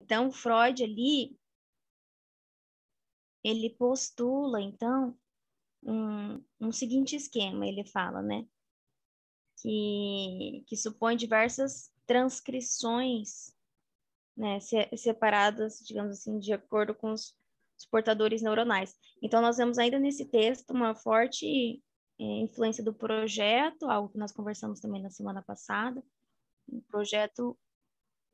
Então, Freud ali, ele postula, então, um seguinte esquema, ele fala, né? Que supõe diversas transcrições, né, separadas, digamos assim, de acordo com os portadores neuronais. Então, nós vemos ainda nesse texto uma forte influência do projeto, algo que nós conversamos também na semana passada, um projeto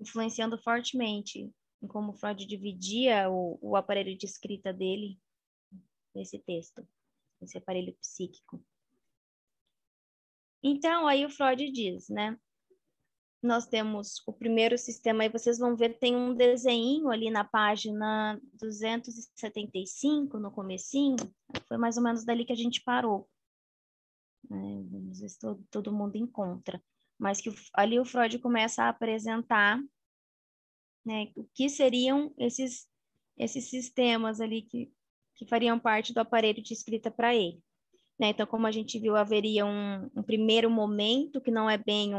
influenciando fortemente em como Freud dividia o aparelho de escrita dele nesse texto, esse aparelho psíquico. Então, aí o Freud diz, né? Nós temos o primeiro sistema, aí vocês vão ver, tem um desenho ali na página 275, no comecinho, foi mais ou menos dali que a gente parou. Vamos ver se todo mundo encontra. Mas que ali o Freud começa a apresentar, né, o que seriam esses sistemas ali que fariam parte do aparelho de escrita para ele. Né? Então, como a gente viu, haveria um primeiro momento, que não é bem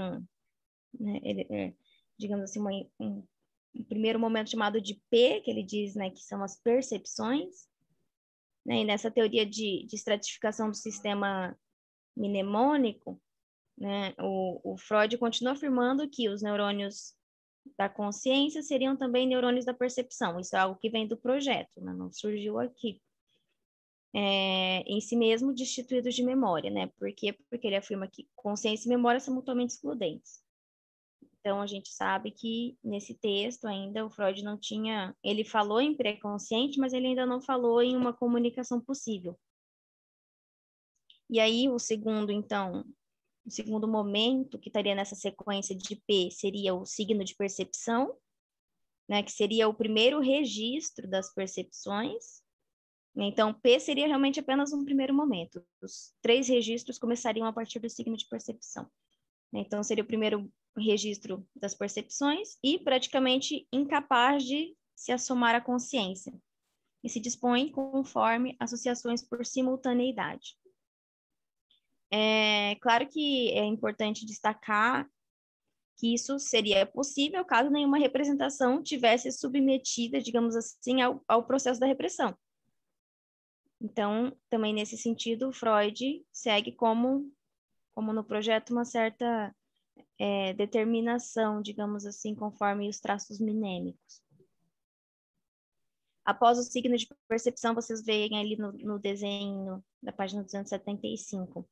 né, digamos assim, um primeiro momento chamado de P, que ele diz, né, que são as percepções, né, e nessa teoria de estratificação do sistema mnemônico, né, o Freud continua afirmando que os neurônios da consciência seriam também neurônios da percepção. Isso é algo que vem do projeto, né, não surgiu aqui. Em si mesmo destituídos de memória, né? Por quê? Porque ele afirma que consciência e memória são mutuamente excludentes. Então, a gente sabe que nesse texto ainda o Freud não tinha... Ele falou em pré-consciente, mas ele ainda não falou em uma comunicação possível. E aí, o segundo momento, que estaria nessa sequência de P, seria o signo de percepção, né? Que seria o primeiro registro das percepções. Então, P seria realmente apenas um primeiro momento. Os 3 registros começariam a partir do signo de percepção. Então, seria o primeiro registro das percepções e praticamente incapaz de se assomar à consciência. E se dispõe conforme associações por simultaneidade. Claro que é importante destacar que isso seria possível caso nenhuma representação tivesse submetida, digamos assim, ao processo da repressão. Então, também nesse sentido, Freud segue como no projeto uma certa determinação, digamos assim, conforme os traços mnemônicos. Após o signo de percepção, vocês veem ali no desenho da página 275.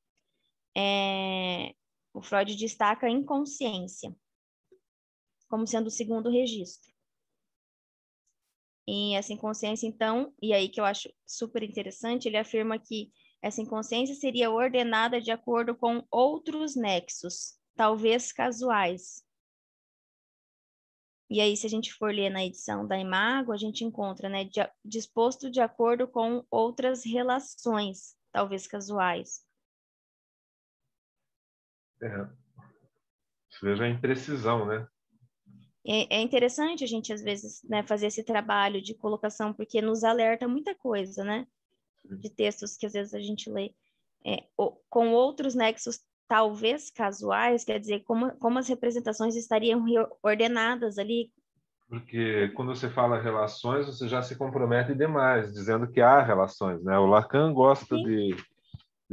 O Freud destaca a inconsciência como sendo o segundo registro. E essa inconsciência, então, e aí que eu acho super interessante, ele afirma que essa inconsciência seria ordenada de acordo com outros nexos, talvez casuais. E aí, se a gente for ler na edição da Imago, a gente encontra, né, disposto de acordo com outras relações, talvez casuais. Veja a imprecisão, né? É interessante a gente, às vezes, né, fazer esse trabalho de colocação, porque nos alerta muita coisa, né? De textos que, às vezes, a gente lê. Com outros nexos, talvez casuais, quer dizer, como as representações estariam ordenadas ali. Porque quando você fala relações, você já se compromete demais, dizendo que há relações, né? O Lacan gosta de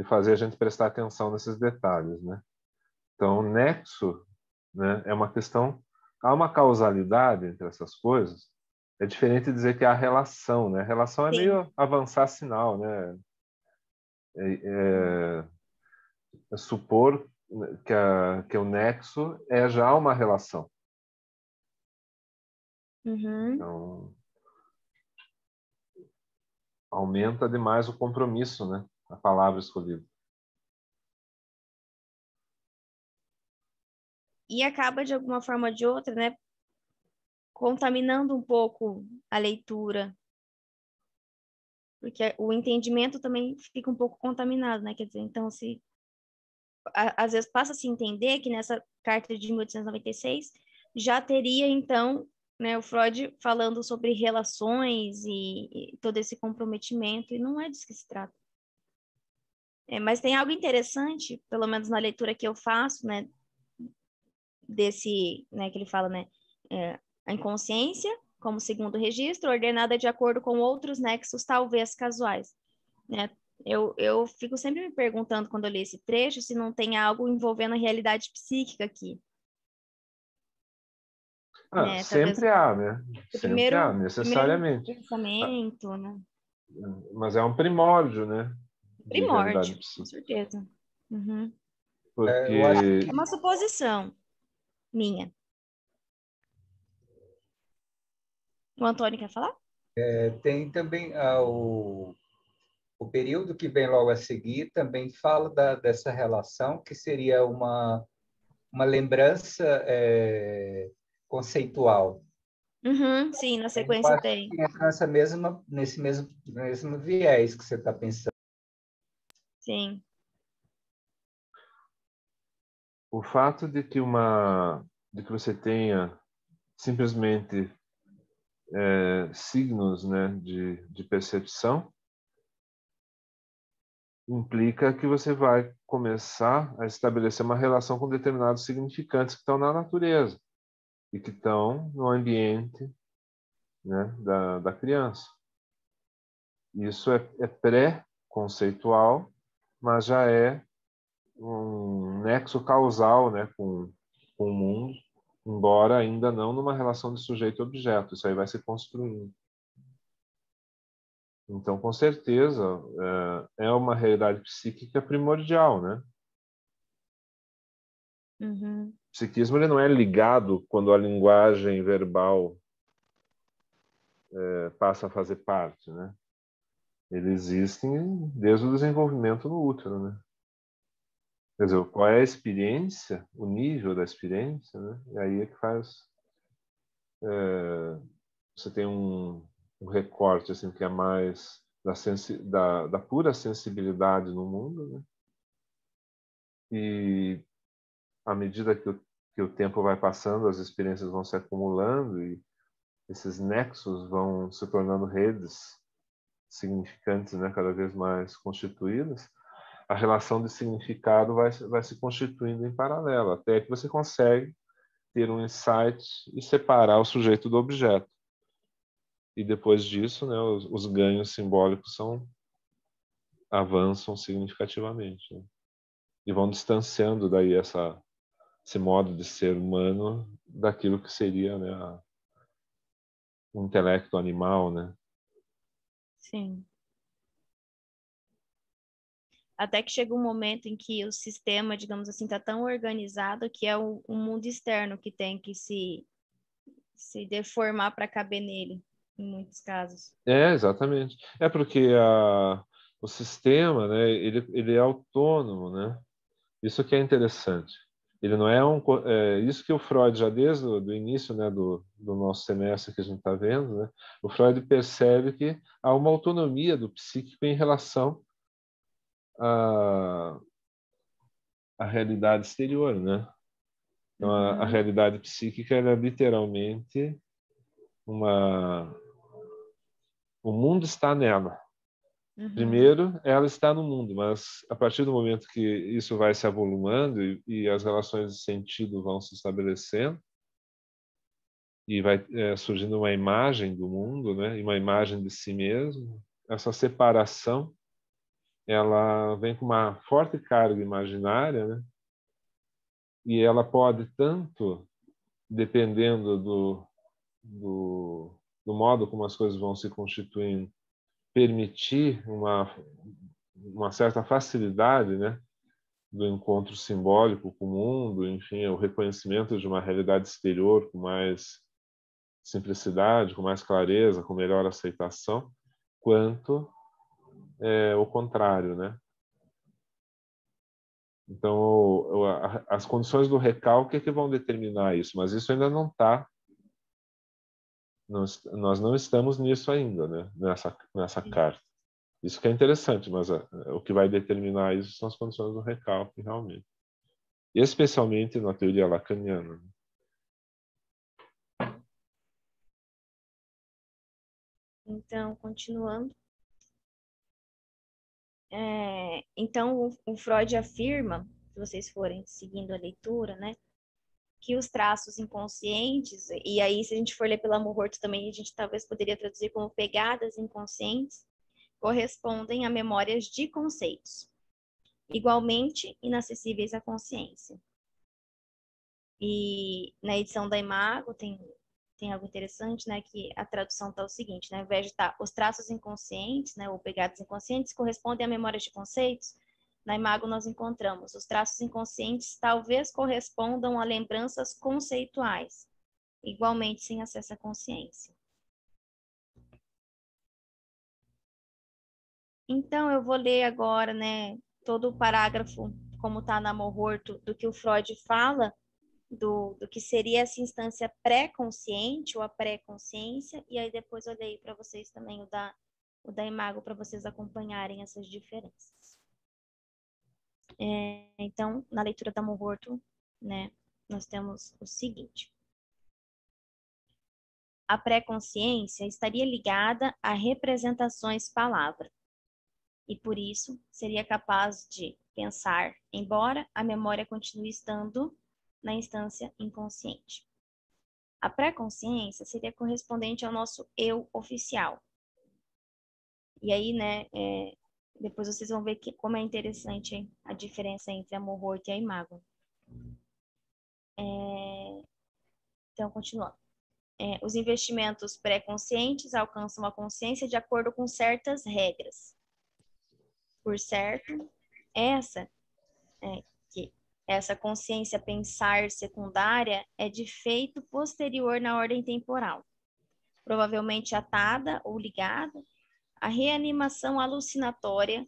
fazer a gente prestar atenção nesses detalhes, né? Então, nexo, né, é uma questão... Há uma causalidade entre essas coisas. É diferente de dizer que há relação, né? Relação é meio avançar sinal, né? É supor que o nexo é já uma relação. Uhum. Então, aumenta demais o compromisso, né? A palavra escolhida. E acaba, de alguma forma ou de outra, né, contaminando um pouco a leitura. Porque o entendimento também fica um pouco contaminado, né? Quer dizer, então, às vezes passa a se entender que nessa carta de 1896 já teria, então, né, o Freud falando sobre relações e todo esse comprometimento, e não é disso que se trata. Mas tem algo interessante, pelo menos na leitura que eu faço, né, que ele fala, né, a inconsciência, como segundo registro, ordenada de acordo com outros nexos, talvez casuais, né? Eu fico sempre me perguntando, quando eu leio esse trecho, se não tem algo envolvendo a realidade psíquica aqui, né? Talvez Sempre há, né? o Sempre há, primeiro necessariamente. Ah, pensamento, né? mas é um primórdio, né? De realidade Primórdio, com psíquica. certeza. Uhum. Eu acho Porque É uma suposição minha. O Antônio quer falar? que tem também o período que vem logo a seguir também fala dessa relação, que seria uma lembrança conceitual. Uhum, sim, na Eu sequência acho tem. que entra nesse mesmo viés que você está pensando. Sim. o fato de que você tenha simplesmente signos, né, de percepção implica que você vai começar a estabelecer uma relação com determinados significantes que estão na natureza e que estão no ambiente, né, da criança. Isso é pré-conceitual, mas já é um nexo causal, né, com o mundo, embora ainda não numa relação de sujeito-objeto. Isso aí vai se construindo. Então, com certeza, é uma realidade psíquica primordial, né? Uhum. O psiquismo ele não é ligado quando a linguagem verbal passa a fazer parte, né? Eles existem desde o desenvolvimento no útero, né? Quer dizer, qual é a experiência, o nível da experiência, né? E aí é que faz... você tem um recorte, assim, que é mais da pura sensibilidade no mundo, né? E à medida que o tempo vai passando, as experiências vão se acumulando e esses nexos vão se tornando redes significantes, né, cada vez mais constituídas, a relação de significado vai se constituindo em paralelo, até que você consegue ter um insight e separar o sujeito do objeto. E depois disso, né, os ganhos simbólicos avançam significativamente, né? E vão distanciando daí esse modo de ser humano daquilo que seria, né, um intelecto animal, né? Sim. Até que chega um momento em que o sistema, digamos assim, está tão organizado que é o mundo externo que tem que se deformar para caber nele, em muitos casos. Exatamente. É porque o sistema, né, ele é autônomo, né? Isso que é interessante. Ele não é isso que o Freud já desde o início, né, do nosso semestre que a gente está vendo, né? O Freud percebe que há uma autonomia do psíquico em relação à, à realidade exterior, né? Então, a Uhum, realidade psíquica ela é literalmente uma... O mundo está nela. uhum, Primeiro, ela está no mundo, mas a partir do momento que isso vai se avolumando e as relações de sentido vão se estabelecendo e vai surgindo uma imagem do mundo, né, e uma imagem de si mesmo, essa separação ela vem com uma forte carga imaginária, né, e ela pode tanto, dependendo do modo como as coisas vão se constituindo, permitir uma certa facilidade, né, do encontro simbólico com o mundo, enfim, o reconhecimento de uma realidade exterior com mais simplicidade, com mais clareza, com melhor aceitação, quanto o contrário, né? Então, as condições do recalque é que vão determinar isso, mas isso ainda não está. Nós não estamos nisso ainda, né? Nessa carta. Isso que é interessante, mas o que vai determinar isso são as condições do recalque, realmente. E especialmente na teoria lacaniana. Então, continuando. Então, o Freud afirma, se vocês forem seguindo a leitura, né, que os traços inconscientes, e aí se a gente for ler pelo Amor-Horto também, a gente talvez poderia traduzir como pegadas inconscientes, correspondem a memórias de conceitos, igualmente inacessíveis à consciência. E na edição da Imago tem algo interessante, né, que a tradução está o seguinte, né, ao invés de estar os traços inconscientes, né, ou pegadas inconscientes, correspondem a memórias de conceitos, na Imago nós encontramos os traços inconscientes talvez correspondam a lembranças conceituais, igualmente sem acesso à consciência. Então, eu vou ler agora, né, todo o parágrafo, como está na Amor-Horto, do que o Freud fala, do que seria essa instância pré-consciente ou a pré-consciência, e aí depois eu leio para vocês também o da Imago, para vocês acompanharem essas diferenças. Então, na leitura da Amor-Horto, né, nós temos o seguinte. A pré-consciência estaria ligada a representações palavra, e por isso seria capaz de pensar, embora a memória continue estando na instância inconsciente. A pré-consciência seria correspondente ao nosso eu oficial. E aí, né, depois vocês vão ver como é interessante a diferença entre a Amor-Horto e a Imago. Então, continuando. Os investimentos pré-conscientes alcançam a consciência de acordo com certas regras. Por certo, essa consciência pensar secundária é de feito posterior na ordem temporal, provavelmente atada ou ligada à reanimação alucinatória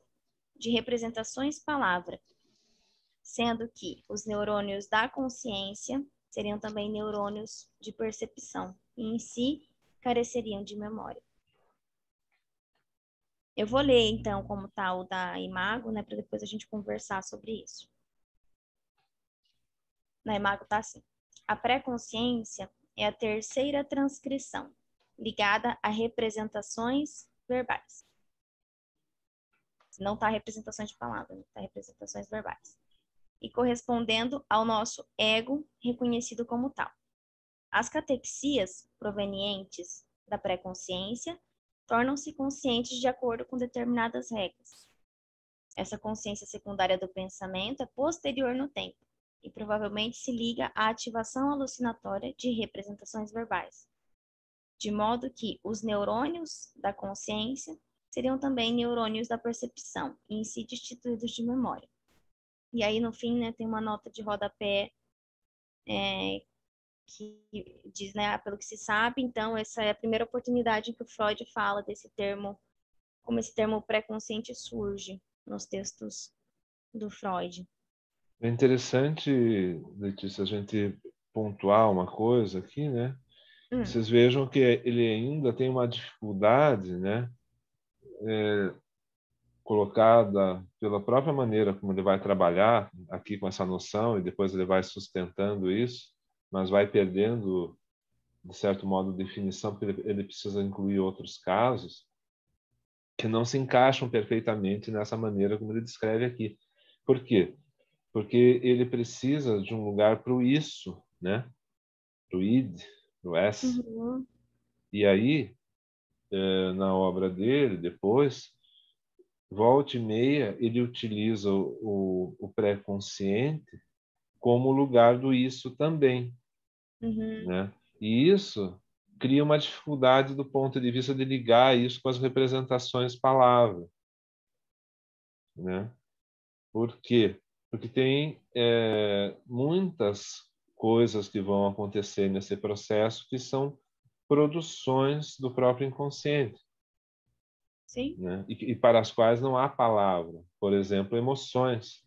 de representações palavra, sendo que os neurônios da consciência seriam também neurônios de percepção e em si careceriam de memória. Eu vou ler então como está o da Imago, né, para depois a gente conversar sobre isso. Na Imago está assim. A pré-consciência é a terceira transcrição, ligada a representações verbais. Não está representações de palavras, está representações verbais. E correspondendo ao nosso ego reconhecido como tal. As catexias provenientes da pré-consciência tornam-se conscientes de acordo com determinadas regras. Essa consciência secundária do pensamento é posterior no tempo e provavelmente se liga à ativação alucinatória de representações verbais, de modo que os neurônios da consciência seriam também neurônios da percepção e em si destituídos de memória. E aí, no fim, né, tem uma nota de rodapé que diz, né, pelo que se sabe, então essa é a primeira oportunidade em que o Freud fala desse termo, como esse termo pré-consciente surge nos textos do Freud. É interessante, Letícia, a gente pontuar uma coisa aqui, né? Vocês vejam que ele ainda tem uma dificuldade, né? Colocada pela própria maneira como ele vai trabalhar aqui com essa noção e depois ele vai sustentando isso, mas vai perdendo, de certo modo, definição, porque ele precisa incluir outros casos que não se encaixam perfeitamente nessa maneira como ele descreve aqui. Por quê? Porque ele precisa de um lugar para o isso, né? Para o id, para o s. Uhum. E aí, na obra dele, depois, volta e meia, ele utiliza o pré-consciente como lugar do isso também, Uhum. né? E isso cria uma dificuldade do ponto de vista de ligar isso com as representações palavra, né? Por quê? Porque tem muitas coisas que vão acontecer nesse processo que são produções do próprio inconsciente, Sim. né? E para as quais não há palavra. Por exemplo, emoções,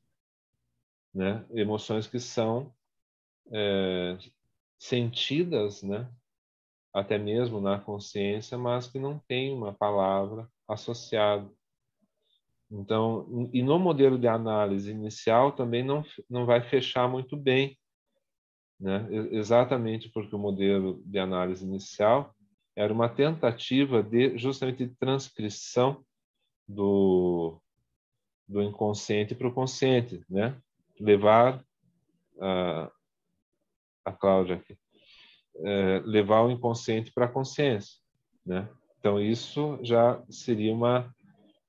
né? Emoções que são sentidas, né? Até mesmo na consciência, mas que não tem uma palavra associada. Então, e no modelo de análise inicial também não vai fechar muito bem, né? Exatamente porque o modelo de análise inicial era uma tentativa de justamente de transcrição do inconsciente para o consciente, né? Levar a Cláudia aqui, levar o inconsciente para a consciência, né? Então, isso já seria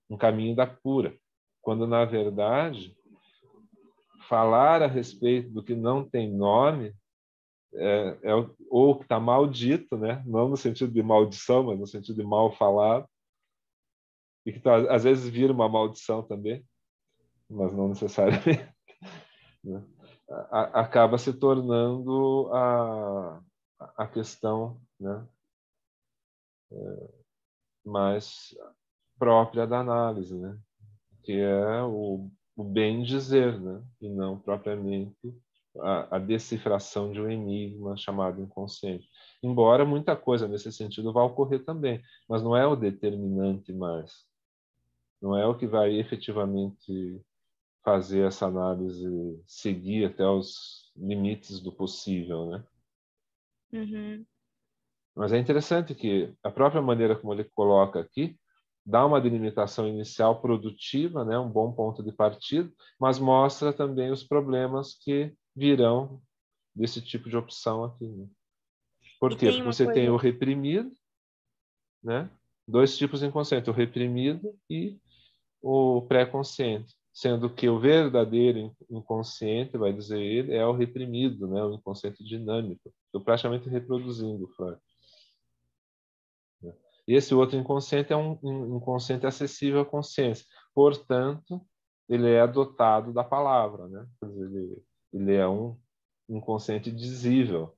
um caminho da cura, quando, na verdade, falar a respeito do que não tem nome ou que está maldito, né? Não no sentido de maldição, mas no sentido de mal falado, e que às vezes vira uma maldição também, mas não necessariamente, né? Acaba se tornando a questão, né, mais própria da análise, né, que é o bem dizer, né, e não propriamente a decifração de um enigma chamado inconsciente. Embora muita coisa nesse sentido vá ocorrer também, mas não é o determinante mais. Não é o que vai efetivamente fazer essa análise seguir até os limites do possível, né? Uhum. Mas é interessante que a própria maneira como ele coloca aqui dá uma delimitação inicial produtiva, né, um bom ponto de partida, mas mostra também os problemas que virão desse tipo de opção aqui, né? Por E quê? tem Porque uma você tem o coisa, reprimido, né? Dois tipos inconscientes, o reprimido e o pré-consciente, sendo que o verdadeiro inconsciente, vai dizer ele, é o reprimido, né? O inconsciente dinâmico. Estou praticamente reproduzindo Freud. E esse outro inconsciente é um inconsciente acessível à consciência. Portanto, ele é dotado da palavra, né? Quer dizer, ele é um inconsciente dizível,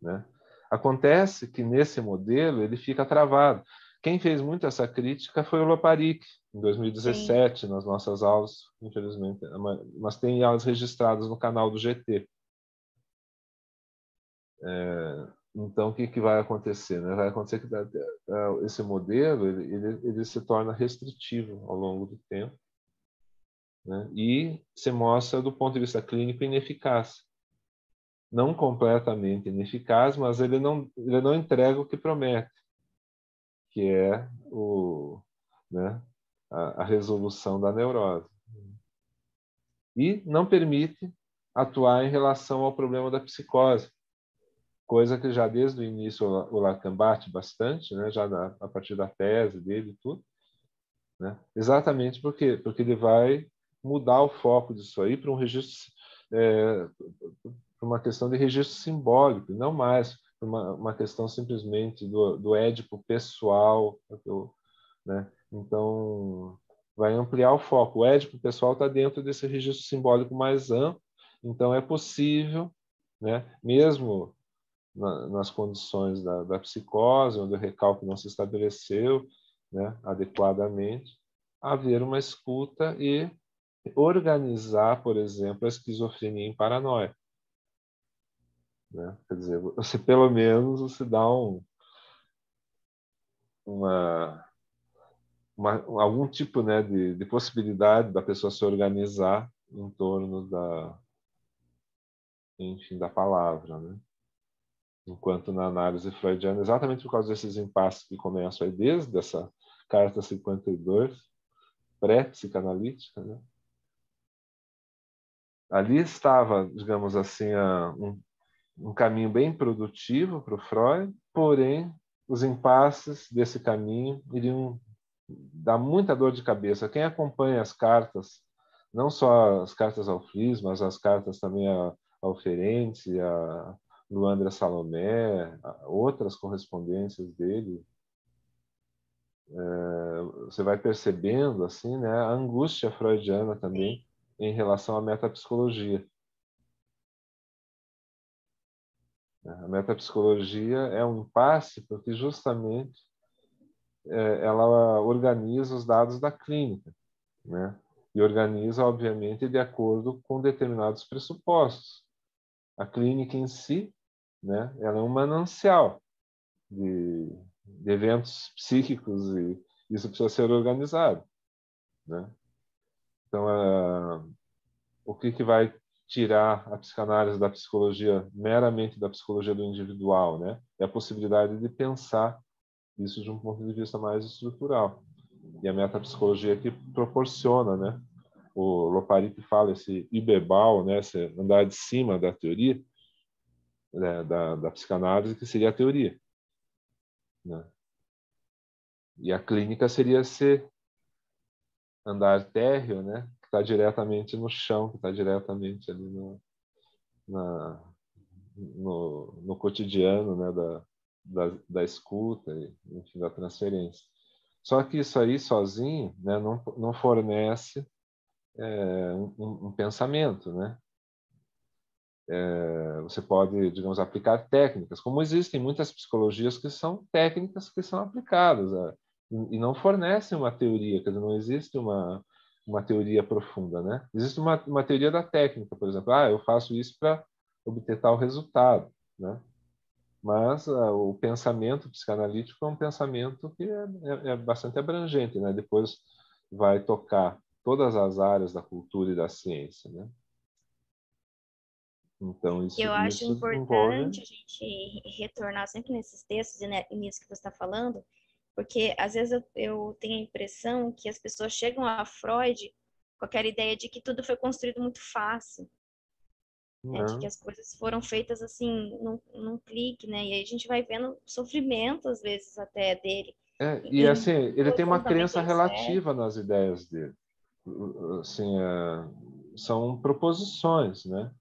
né? Acontece que nesse modelo ele fica travado. Quem fez muito essa crítica foi o Loparic, em 2017, sim, nas nossas aulas, infelizmente, mas tem aulas registradas no canal do GT. Então, o que vai acontecer, né? Vai acontecer que esse modelo ele se torna restritivo ao longo do tempo, né? E se mostra, do ponto de vista clínico, ineficaz. Não completamente ineficaz, mas ele não entrega o que promete, que é né, a resolução da neurose. E não permite atuar em relação ao problema da psicose, coisa que já desde o início o Lacan bate bastante, né, já a partir da tese dele e tudo, né, exatamente porque ele vai mudar o foco disso aí para um registro, para uma questão de registro simbólico, não mais uma questão simplesmente do édipo pessoal, né? Então, vai ampliar o foco. O édipo pessoal está dentro desse registro simbólico mais amplo, então é possível, né, mesmo nas condições da psicose, onde o recalque não se estabeleceu, né, adequadamente, haver uma escuta e organizar, por exemplo, a esquizofrenia em paranoia. Né? Quer dizer, você pelo menos você dá algum tipo, né, de possibilidade da pessoa se organizar em torno enfim, da palavra, né? Enquanto na análise freudiana, exatamente por causa desses impasses que começam aí desde essa carta 52, pré-psicanalítica, né? Ali estava, digamos assim, um caminho bem produtivo para o Freud, porém, os impasses desse caminho iriam dar muita dor de cabeça. Quem acompanha as cartas, não só as cartas ao Flis, mas as cartas também ao Ferenczi, a Luandra Salomé, outras correspondências dele, você vai percebendo assim, né, a angústia freudiana também em relação à metapsicologia. A metapsicologia é um impasse porque justamente ela organiza os dados da clínica, né? E organiza, obviamente, de acordo com determinados pressupostos. A clínica em si, né, ela é um manancial de eventos psíquicos e isso precisa ser organizado, né? Então, o que vai tirar a psicanálise da psicologia, meramente da psicologia do individual, né? É a possibilidade de pensar isso de um ponto de vista mais estrutural. E a metapsicologia que proporciona, né? O Loparic fala esse Überbau, né? Esse andar de cima da teoria, da psicanálise, que seria a teoria, né? E a clínica seria ser andar térreo, né? Que está diretamente no chão, que está diretamente ali no cotidiano, né? Da escuta e, enfim, da transferência. Só que isso aí sozinho, né? Não fornece um pensamento, né? Você pode, digamos, aplicar técnicas, como existem muitas psicologias que são técnicas que são aplicadas, e não fornecem uma teoria, quer dizer, não existe uma teoria profunda, né? Existe uma teoria da técnica, por exemplo, eu faço isso para obter tal resultado, né? Mas o pensamento psicanalítico é um pensamento que é bastante abrangente, né? Depois vai tocar todas as áreas da cultura e da ciência, né? Então, Eu acho isso envolve... importante a gente retornar sempre nesses textos e nisso que você está falando, porque às vezes eu tenho a impressão que as pessoas chegam a Freud com aquela ideia de que tudo foi construído muito fácil, né? De que Não. as coisas foram feitas assim, num clique, né? E aí a gente vai vendo sofrimento, às vezes, até dele, E em assim, ele tem uma coisas também crença tem certo. relativa nas ideias dele. Assim, são proposições, né?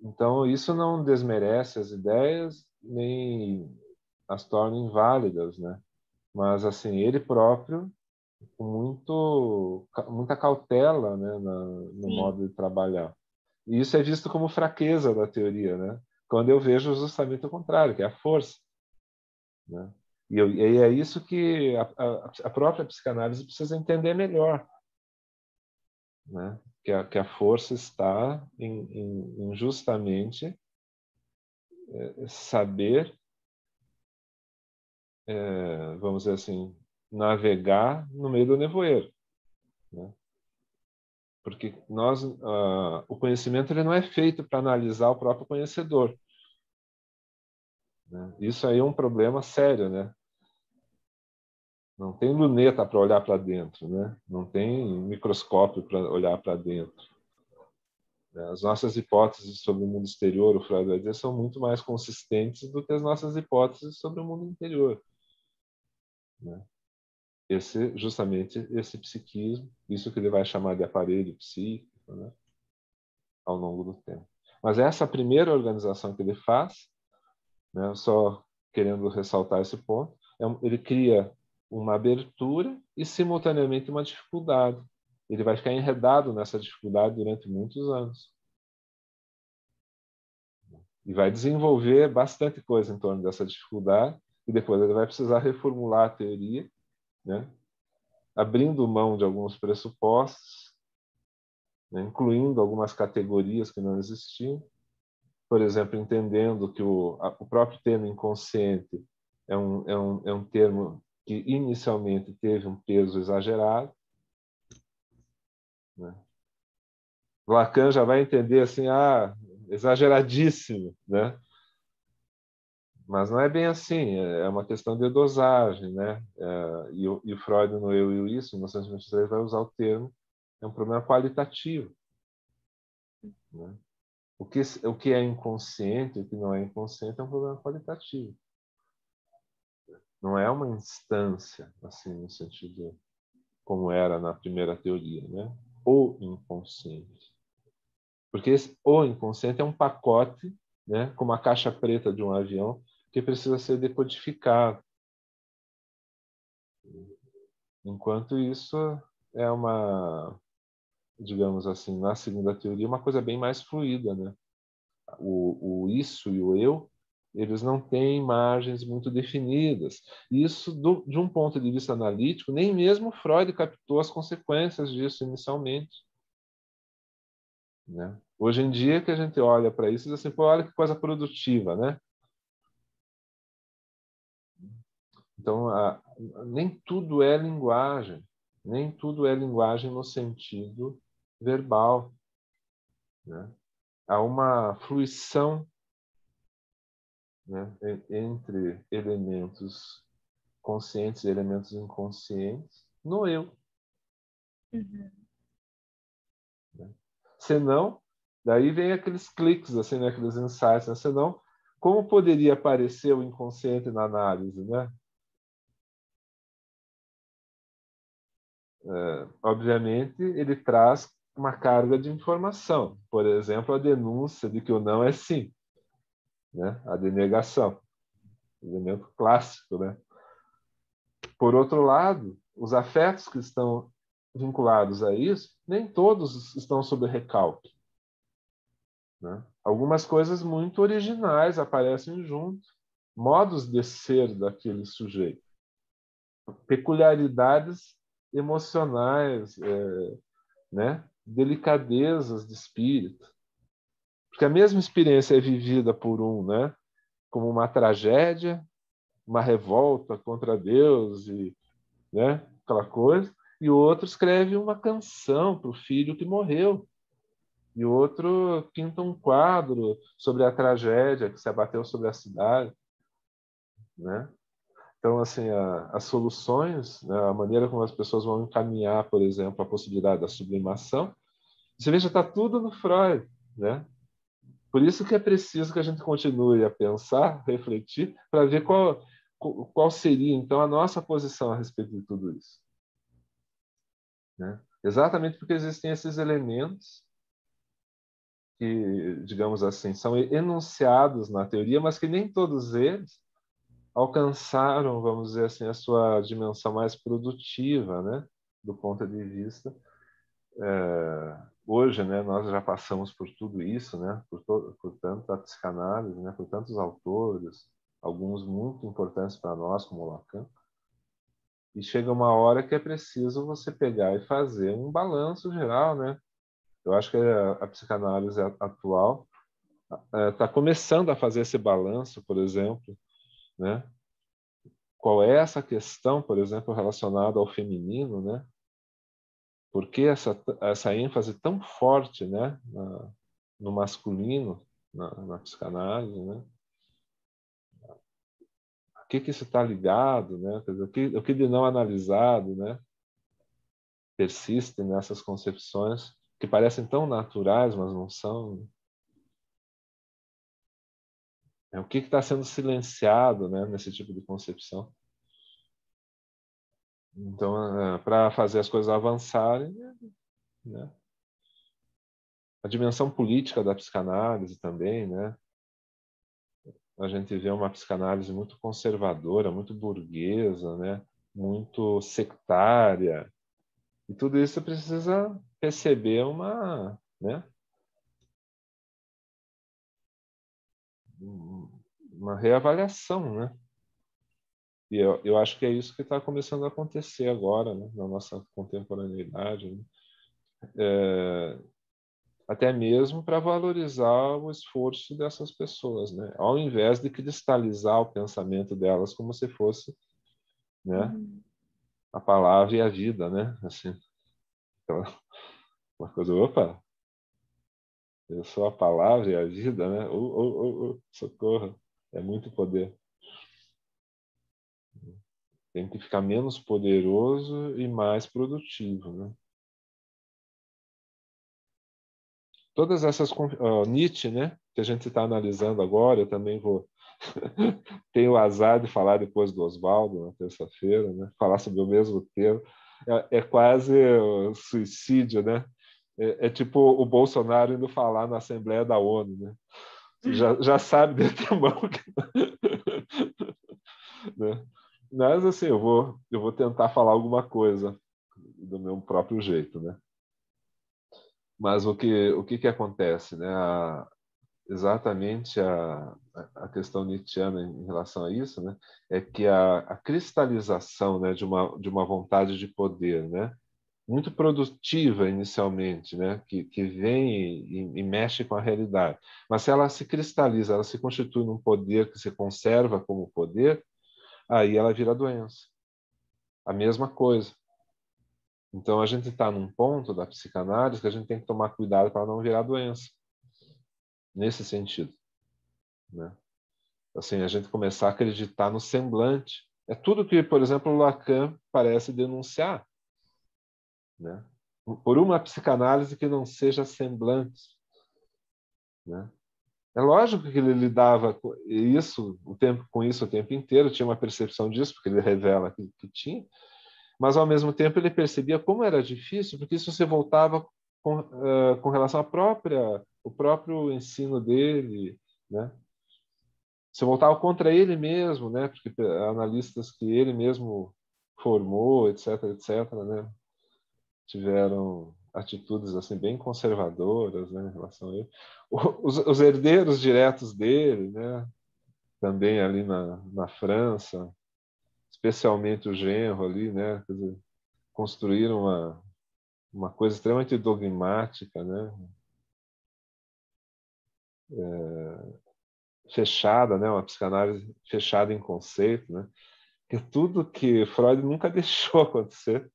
Então, isso não desmerece as ideias, nem as torna inválidas, né? Mas, assim, ele próprio, com muita cautela, né, no Sim, modo de trabalhar. E isso é visto como fraqueza da teoria, né? Quando eu vejo justamente o contrário, que é a força, né? E é isso que a própria psicanálise precisa entender melhor, né? Que a força está em justamente saber, vamos dizer assim, navegar no meio do nevoeiro, né? Porque o conhecimento ele não é feito para analisar o próprio conhecedor, né? Isso aí é um problema sério, né? Não tem luneta para olhar para dentro, né? Não tem microscópio para olhar para dentro. As nossas hipóteses sobre o mundo exterior, o Freud vai dizer, são muito mais consistentes do que as nossas hipóteses sobre o mundo interior, né? Justamente esse psiquismo, isso que ele vai chamar de aparelho psíquico, né? Ao longo do tempo. Mas essa primeira organização que ele faz, né? Só querendo ressaltar esse ponto, ele cria uma abertura e simultaneamente uma dificuldade. Ele vai ficar enredado nessa dificuldade durante muitos anos. E vai desenvolver bastante coisa em torno dessa dificuldade, e depois ele vai precisar reformular a teoria, né? Abrindo mão de alguns pressupostos, né? Incluindo algumas categorias que não existiam. Por exemplo, entendendo que o próprio termo inconsciente é um termo que inicialmente teve um peso exagerado, né? Lacan já vai entender assim, exageradíssimo, né? Mas não é bem assim, é uma questão de dosagem, né? E o Freud, no Eu e o Isso, em 1923, vai usar o termo, é um problema qualitativo, né? O que é inconsciente, o que não é inconsciente, é um problema qualitativo. Não é uma instância, assim, no sentido como era na primeira teoria, né? O inconsciente. Porque o inconsciente é um pacote, né? Como a caixa preta de um avião, que precisa ser decodificado. Enquanto isso é digamos assim, na segunda teoria, uma coisa bem mais fluida, né? O isso e o eu, eles não têm margens muito definidas. Isso, de um ponto de vista analítico, nem mesmo Freud captou as consequências disso inicialmente, né? Hoje em dia que a gente olha para isso e diz assim, pô, olha que coisa produtiva, né? Então, nem tudo é linguagem, nem tudo é linguagem no sentido verbal, né? Há uma fruição, né, entre elementos conscientes e elementos inconscientes no eu, uhum. né? Senão, daí vem aqueles cliques, assim, né, aqueles insights, né? Senão como poderia aparecer o inconsciente na análise, né? Obviamente, ele traz uma carga de informação. Por exemplo, a denúncia de que o não é sim, né? A denegação, elemento clássico, né? Por outro lado, os afetos que estão vinculados a isso, nem todos estão sob recalque, né? Algumas coisas muito originais aparecem junto, modos de ser daquele sujeito, peculiaridades emocionais, né? Delicadezas de espírito, porque a mesma experiência é vivida por um, né? Como uma tragédia, uma revolta contra Deus e, né? Aquela coisa, e o outro escreve uma canção para o filho que morreu. E o outro pinta um quadro sobre a tragédia que se abateu sobre a cidade, né? Então, assim, as soluções, né, a maneira como as pessoas vão encaminhar, por exemplo, a possibilidade da sublimação, você veja, está tudo no Freud, né? Por isso que é preciso que a gente continue a pensar, refletir, para ver qual seria, então, a nossa posição a respeito de tudo isso, né? Exatamente porque existem esses elementos que, digamos assim, são enunciados na teoria, mas que nem todos eles alcançaram, vamos dizer assim, a sua dimensão mais produtiva, né, do ponto de vista. Hoje, né, nós já passamos por tudo isso, né, por tanta psicanálise, né, por tantos autores, alguns muito importantes para nós, como Lacan, e chega uma hora que é preciso você pegar e fazer um balanço geral, né? Eu acho que a psicanálise atual está começando a fazer esse balanço, por exemplo, né? Qual é essa questão, por exemplo, relacionada ao feminino, né? Por que essa ênfase tão forte, né, no masculino, na psicanálise, né? O que isso está ligado, né? Quer dizer, o que de não analisado, né, persiste nessas concepções que parecem tão naturais, mas não são. O que está sendo silenciado, né, nesse tipo de concepção? Então, para fazer as coisas avançarem, né? A dimensão política da psicanálise também, né? A gente vê uma psicanálise muito conservadora, muito burguesa, né? Muito sectária. E tudo isso precisa receber né? Uma reavaliação, né? E eu acho que é isso que está começando a acontecer agora, né? Na nossa contemporaneidade, né? Até mesmo para valorizar o esforço dessas pessoas, né? Ao invés de cristalizar o pensamento delas como se fosse, né, a palavra e a vida, né? Assim, uma coisa, opa, eu sou a palavra e a vida, né? Socorro, é muito poder. Tem que ficar menos poderoso e mais produtivo, né? Todas essas Nietzsche, né, que a gente está analisando agora, eu também vou tenho o azar de falar depois do Oswaldo na terça-feira, né? Falar sobre o mesmo tema é quase suicídio, né? É tipo o Bolsonaro indo falar na Assembleia da ONU, né? Você já sabe de antemão né? Mas assim, eu vou tentar falar alguma coisa do meu próprio jeito, né? Mas o que acontece, né? Exatamente a questão nietzschiana em relação a isso, né, é que a cristalização, né, de uma vontade de poder, né, muito produtiva inicialmente, né, que vem e mexe com a realidade, mas se ela se cristaliza, ela se constitui num poder que se conserva como poder, aí ela vira doença. A mesma coisa. Então a gente está num ponto da psicanálise que a gente tem que tomar cuidado para não virar doença, nesse sentido, né? Assim, a gente começar a acreditar no semblante. É tudo que, por exemplo, o Lacan parece denunciar, né? Por uma psicanálise que não seja semblante, né? É lógico que ele lidava com isso o tempo inteiro, tinha uma percepção disso, porque ele revela que tinha, mas ao mesmo tempo ele percebia como era difícil, porque isso você voltava com relação o próprio ensino dele, né? Você voltava contra ele mesmo, né? Porque analistas que ele mesmo formou, etc, etc, né? Tiveram atitudes assim bem conservadoras, né, em relação a ele. Os herdeiros diretos dele, né? Também ali na França, especialmente o genro ali, né? Quer dizer, construíram uma coisa extremamente dogmática, né? Fechada, né? Uma psicanálise fechada em conceito, né? Que tudo que Freud nunca deixou acontecer,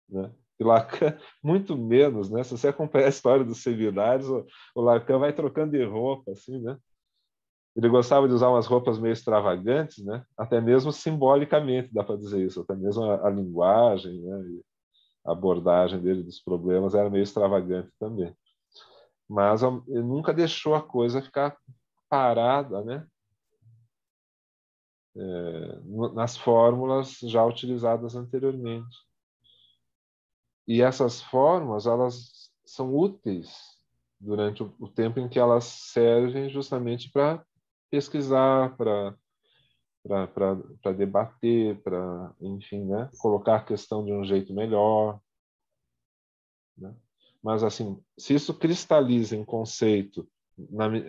né? E Lacan, muito menos, né? Se você acompanhar a história dos seminários, o Lacan vai trocando de roupa, assim, né? Ele gostava de usar umas roupas meio extravagantes, né? Até mesmo simbolicamente, dá para dizer isso. Até mesmo a linguagem, né? E a abordagem dele dos problemas era meio extravagante também. Mas ele nunca deixou a coisa ficar parada, né? Nas fórmulas já utilizadas anteriormente. E essas fórmulas, elas são úteis durante o tempo em que elas servem justamente para pesquisar, para debater, para, enfim, né, colocar a questão de um jeito melhor, né? Mas, assim, se isso cristaliza em conceito,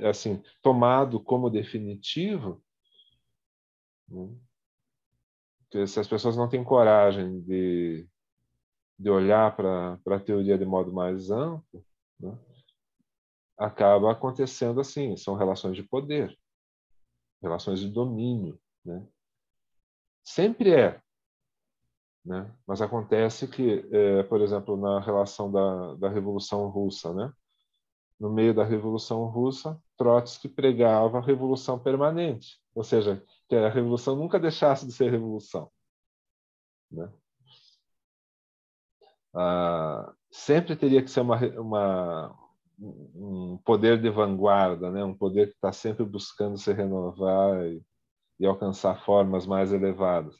assim, tomado como definitivo, né, que se as pessoas não têm coragem de olhar para a teoria de modo mais amplo, né, acaba acontecendo assim, são relações de poder, relações de domínio, né? Sempre é, né? Mas acontece que, por exemplo, na relação da Revolução Russa, né? No meio da Revolução Russa, Trotsky pregava a revolução permanente, ou seja, que a revolução nunca deixasse de ser revolução, né? Sempre teria que ser um poder de vanguarda, né? Um poder que está sempre buscando se renovar e alcançar formas mais elevadas.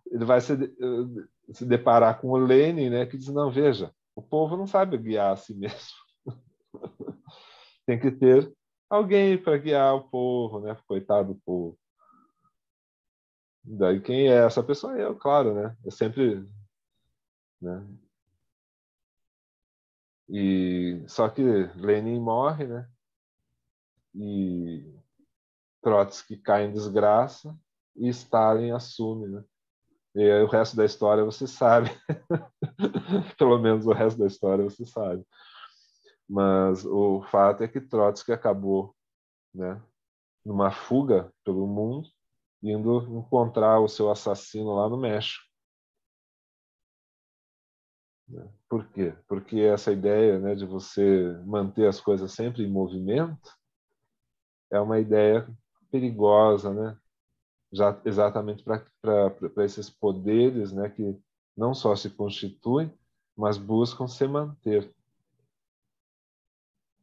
Ele vai se deparar com o Lenin, né, que diz, não, veja, o povo não sabe guiar a si mesmo. Tem que ter alguém para guiar o povo, né? Coitado do povo. Daí quem é essa pessoa? Eu, claro, né? Eu sempre, né? E só que Lenin morre, né? E Trotsky cai em desgraça e Stalin assume, né? E aí, o resto da história você sabe. Pelo menos o resto da história você sabe. Mas o fato é que Trotsky acabou, né, numa fuga pelo mundo, indo encontrar o seu assassino lá no México. Por quê? Porque essa ideia, né, de você manter as coisas sempre em movimento é uma ideia perigosa, né? Já exatamente para esses poderes, né, que não só se constituem, mas buscam se manter.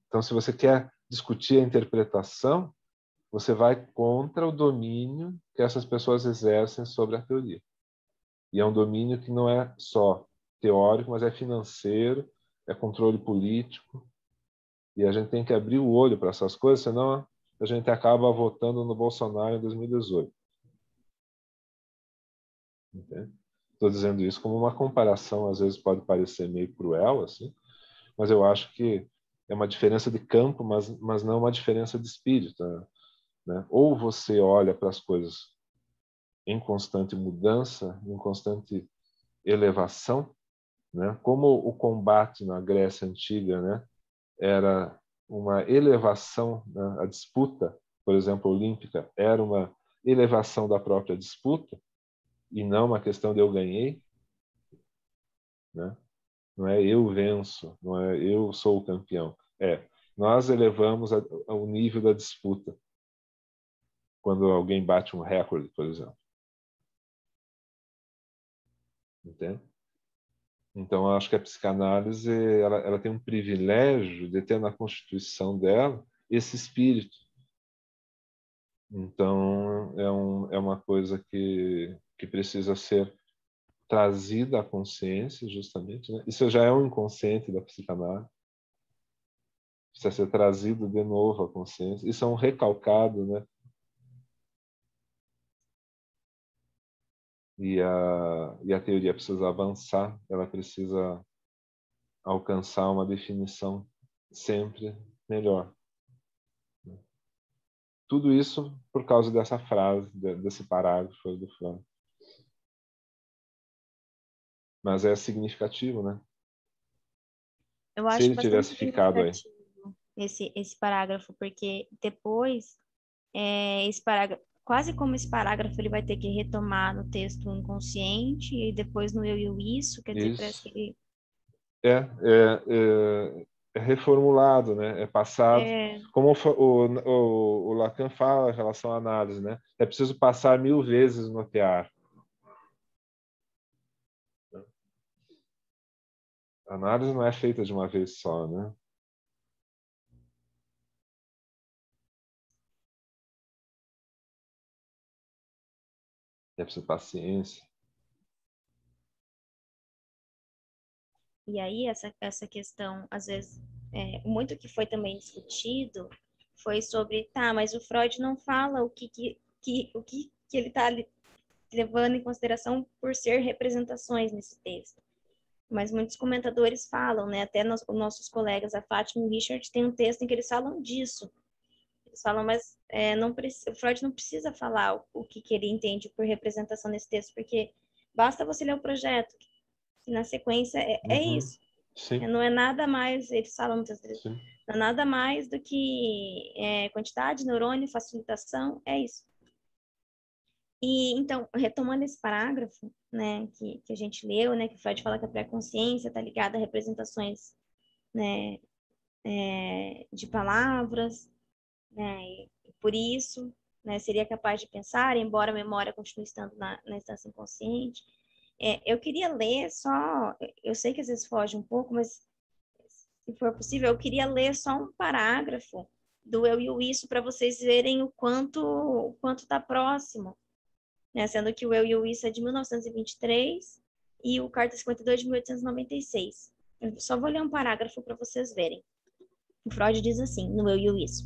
Então, se você quer discutir a interpretação, você vai contra o domínio que essas pessoas exercem sobre a teoria. E é um domínio que não é só teórico, mas é financeiro, é controle político. E a gente tem que abrir o olho para essas coisas, senão a gente acaba votando no Bolsonaro em 2018. Estou dizendo isso como uma comparação, às vezes pode parecer meio cruel, assim, mas eu acho que é uma diferença de campo, mas não uma diferença de espírito, né? Ou você olha para as coisas em constante mudança, em constante elevação, né? Como o combate na Grécia Antiga, né, era uma elevação, né? A disputa, por exemplo, olímpica, era uma elevação da própria disputa e não uma questão de eu ganhei, né? Não é eu venço, não é eu sou o campeão. Nós elevamos o nível da disputa quando alguém bate um recorde, por exemplo. Entende? Então, eu acho que a psicanálise ela tem um privilégio de ter na constituição dela esse espírito. Então, é uma coisa que precisa ser trazida à consciência, justamente, né? Isso já é um inconsciente da psicanálise. Precisa ser trazido de novo à consciência. Isso é um recalcado, né? E a teoria precisa avançar, ela precisa alcançar uma definição sempre melhor. Tudo isso por causa dessa frase, desse parágrafo do Freud. Mas é significativo, né? Eu Se acho ele bastante tivesse ficado aí. significativo esse parágrafo, porque depois, esse parágrafo, quase como esse parágrafo ele vai ter que retomar no texto inconsciente e depois no eu e o isso, quer dizer, parece Isso. que ele... É reformulado, né? É passado. É, Como o Lacan fala em relação à análise, né? É preciso passar 1000 vezes no tear. A análise não é feita de uma vez só, né? É preciso paciência. e aí essa questão, às vezes, muito que foi também discutido foi sobre, tá, mas o Freud não fala o que ele está levando em consideração por ser representações nesse texto. Mas muitos comentadores falam, né? Até os nossos colegas, a Fátima e o Richard, tem um texto em que eles falam disso. Eles falam, mas o Freud não precisa falar o que ele entende por representação nesse texto, porque basta você ler o projeto, que na sequência é Uhum. isso. Sim, Não é nada mais, eles falam muitas vezes, sim. não é nada mais do que quantidade, neurônio, facilitação, é isso. E, então, retomando esse parágrafo, né, que a gente leu, né, que o Freud fala que a pré-consciência está ligada a representações, né, de palavras, né, e por isso, né, seria capaz de pensar, embora a memória continue estando na instância inconsciente. Eu queria ler só, eu sei que às vezes foge um pouco, mas se for possível, eu queria ler só um parágrafo do eu e o isso para vocês verem o quanto está próximo, né? Sendo que o eu e o isso é de 1923 e o Carta 52 de 1896. Eu só vou ler um parágrafo para vocês verem. O Freud diz assim, no eu e o isso.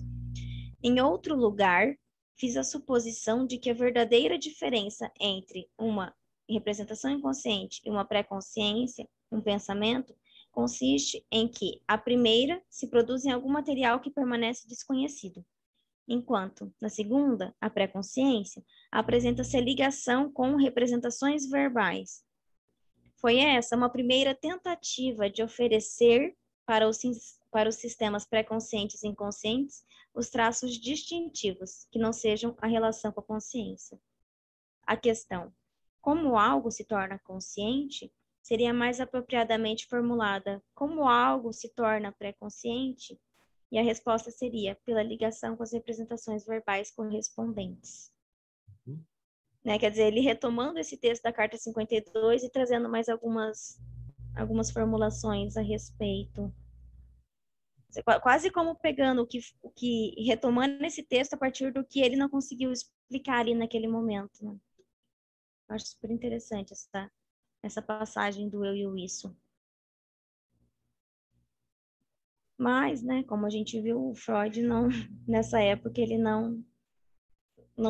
Em outro lugar, fiz a suposição de que a verdadeira diferença entre uma representação inconsciente e uma pré-consciência, um pensamento, consiste em que a primeira se produz em algum material que permanece desconhecido, enquanto, na segunda, a pré-consciência, apresenta-se a ligação com representações verbais. Foi essa uma primeira tentativa de oferecer para os sistemas pré-conscientes e inconscientes os traços distintivos, que não sejam a relação com a consciência. A questão, como algo se torna consciente, seria mais apropriadamente formulada como algo se torna pré-consciente, e a resposta seria pela ligação com as representações verbais correspondentes. Né? Quer dizer, ele retomando esse texto da Carta 52 e trazendo mais algumas formulações a respeito. Quase como pegando retomando esse texto a partir do que ele não conseguiu explicar ali naquele momento. Né? Eu acho super interessante essa passagem do eu e o isso. Mas, né, como a gente viu, o Freud não, nessa época ele não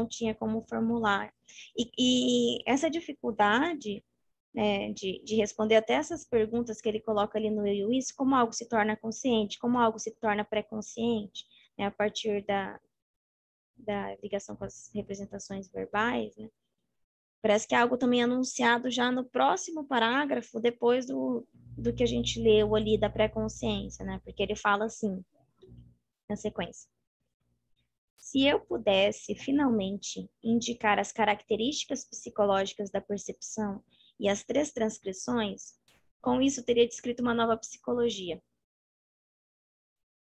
tinha como formular. E essa dificuldade, né, de responder até essas perguntas que ele coloca ali no eu e o isso, como algo se torna consciente, como algo se torna pré-consciente, né, a partir da ligação com as representações verbais, né? Parece que é algo também anunciado já no próximo parágrafo, depois do que a gente leu ali da pré-consciência, né? Porque ele fala assim, na sequência. Se eu pudesse, finalmente, indicar as características psicológicas da percepção e as 3 transcrições, com isso teria descrito uma nova psicologia.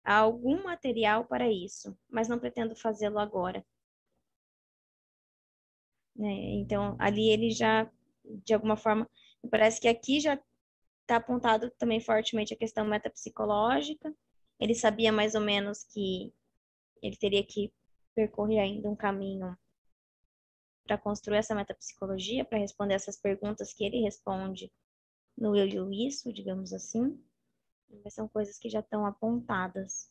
Há algum material para isso, mas não pretendo fazê-lo agora. Né? Então, ali ele já, de alguma forma, parece que aqui já está apontado também fortemente a questão metapsicológica. Ele sabia mais ou menos que ele teria que percorrer ainda um caminho para construir essa metapsicologia, para responder essas perguntas que ele responde no Eu e o Isso, digamos assim. Mas são coisas que já estão apontadas.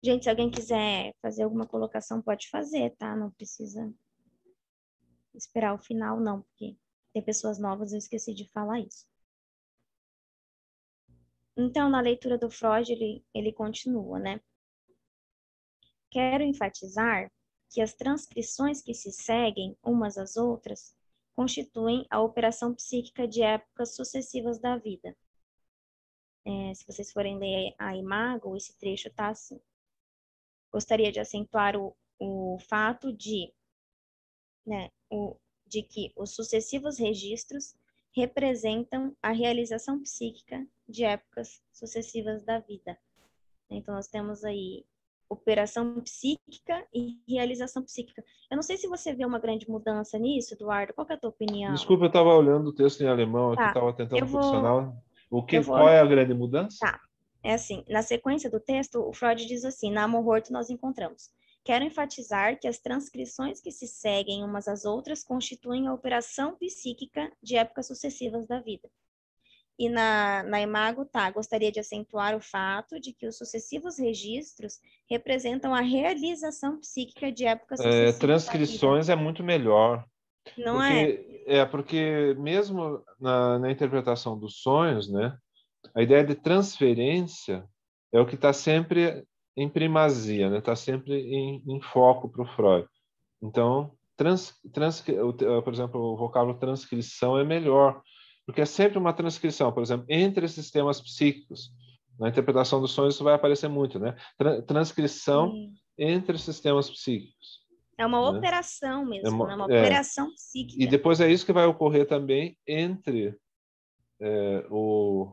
Gente, se alguém quiser fazer alguma colocação, pode fazer, tá? Não precisa esperar o final, não, porque tem pessoas novas, eu esqueci de falar isso. Então, na leitura do Freud, ele continua, né? Quero enfatizar que as transcrições que se seguem umas às outras constituem a operação psíquica de épocas sucessivas da vida. Se vocês forem ler a Imago, esse trecho está assim. Gostaria de acentuar o fato de que os sucessivos registros representam a realização psíquica de épocas sucessivas da vida. Então, nós temos aí operação psíquica e realização psíquica. Eu não sei se você vê uma grande mudança nisso, Eduardo. Qual que é a tua opinião? Desculpa, eu estava olhando o texto em alemão aqui, Tá. estava tentando posicionar. Eu vou... Qual é a grande mudança? Tá. É assim, na sequência do texto, o Freud diz assim, na Amor-Horto nós encontramos: quero enfatizar que as transcrições que se seguem umas às outras constituem a operação psíquica de épocas sucessivas da vida. E na Imago, gostaria de acentuar o fato de que os sucessivos registros representam a realização psíquica de épocas sucessivas transcrições da vida. É muito melhor. Não porque mesmo na interpretação dos sonhos, né, a ideia de transferência é o que está sempre em primazia, né, está sempre em foco para o Freud. Então, por exemplo, o vocábulo transcrição é melhor, porque é sempre uma transcrição, por exemplo, entre sistemas psíquicos. Na interpretação dos sonhos isso vai aparecer muito, né? Transcrição entre sistemas psíquicos. É uma operação mesmo, né? Uma operação psíquica. E depois é isso que vai ocorrer também entre o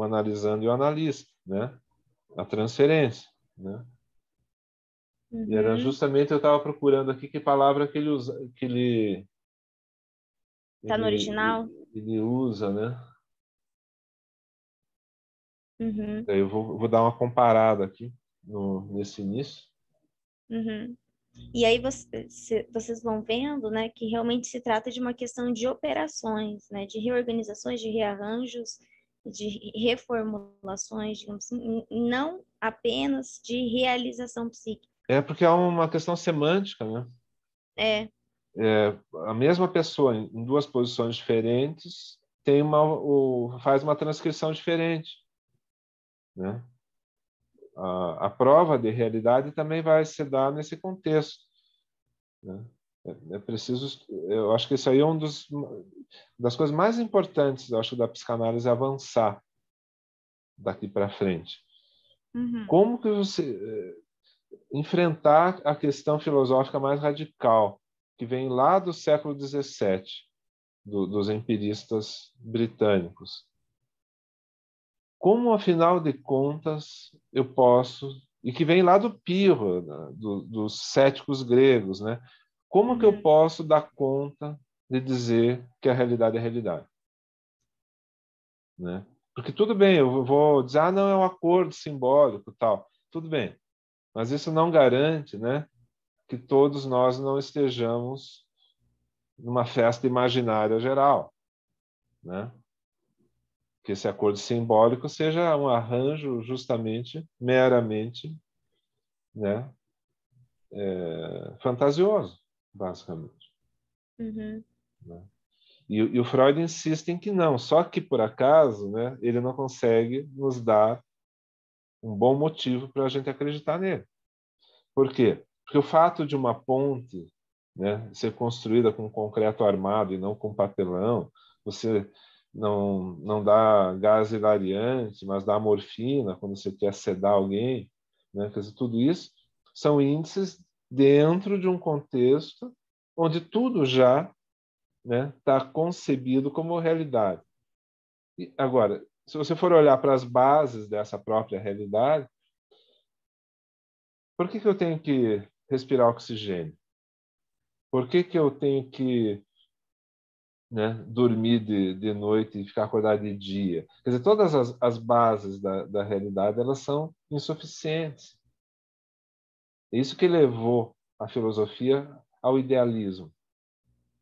analisando e o analista, né? A transferência, né? Uhum. E era justamente, eu estava procurando aqui que palavra que ele usa, Tá no original? Ele usa, né? Uhum. Eu vou dar uma comparada aqui nesse início. Uhum. E aí vocês vão vendo, né, que realmente se trata de uma questão de operações, né, de reorganizações, de rearranjos, de reformulações, digamos assim, não apenas de realização psíquica. Porque é uma questão semântica, né? A mesma pessoa em duas posições diferentes faz uma transcrição diferente, né? A prova de realidade também vai se dar nesse contexto, né? É preciso, eu acho que isso aí é das coisas mais importantes, eu acho, da psicanálise avançar daqui para frente. Uhum. Como que você enfrentar a questão filosófica mais radical, que vem lá do século XVII, dos empiristas britânicos? Como, afinal de contas, eu posso, e que vem lá do Pirro, né, dos céticos gregos, né? Como que eu posso dar conta de dizer que a realidade é realidade? Né? Porque tudo bem, eu vou dizer, não, é um acordo simbólico, tal. Tudo bem, mas isso não garante, né, que todos nós não estejamos numa festa imaginária geral, né? Que esse acordo simbólico seja um arranjo justamente, meramente, né, fantasioso, basicamente. Uhum. Né? E o Freud insiste em que não, só que por acaso, né, ele não consegue nos dar um bom motivo para a gente acreditar nele. Por quê? Porque o fato de uma ponte, né, ser construída com concreto armado e não com papelão, você não dá gás hilariante, mas dá morfina quando você quer sedar alguém, né? Quer dizer, tudo isso são índices dentro de um contexto onde tudo já está concebido como realidade. E, agora, se você for olhar para as bases dessa própria realidade, por que eu tenho que respirar oxigênio? Por que eu tenho que né, dormir de noite e ficar acordado de dia. Quer dizer, todas as bases da realidade, elas são insuficientes. É isso que levou a filosofia ao idealismo.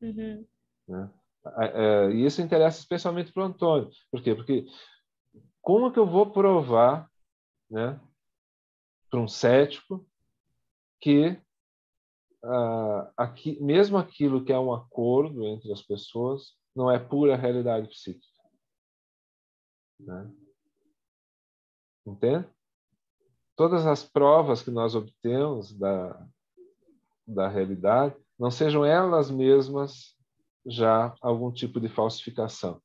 Uhum. Né? E isso interessa especialmente para o Antônio. Por quê? Porque como que eu vou provar, né, para um cético que mesmo aquilo que é um acordo entre as pessoas não é pura realidade psíquica? Né? Entende? Todas as provas que nós obtemos da realidade não sejam elas mesmas já algum tipo de falsificação,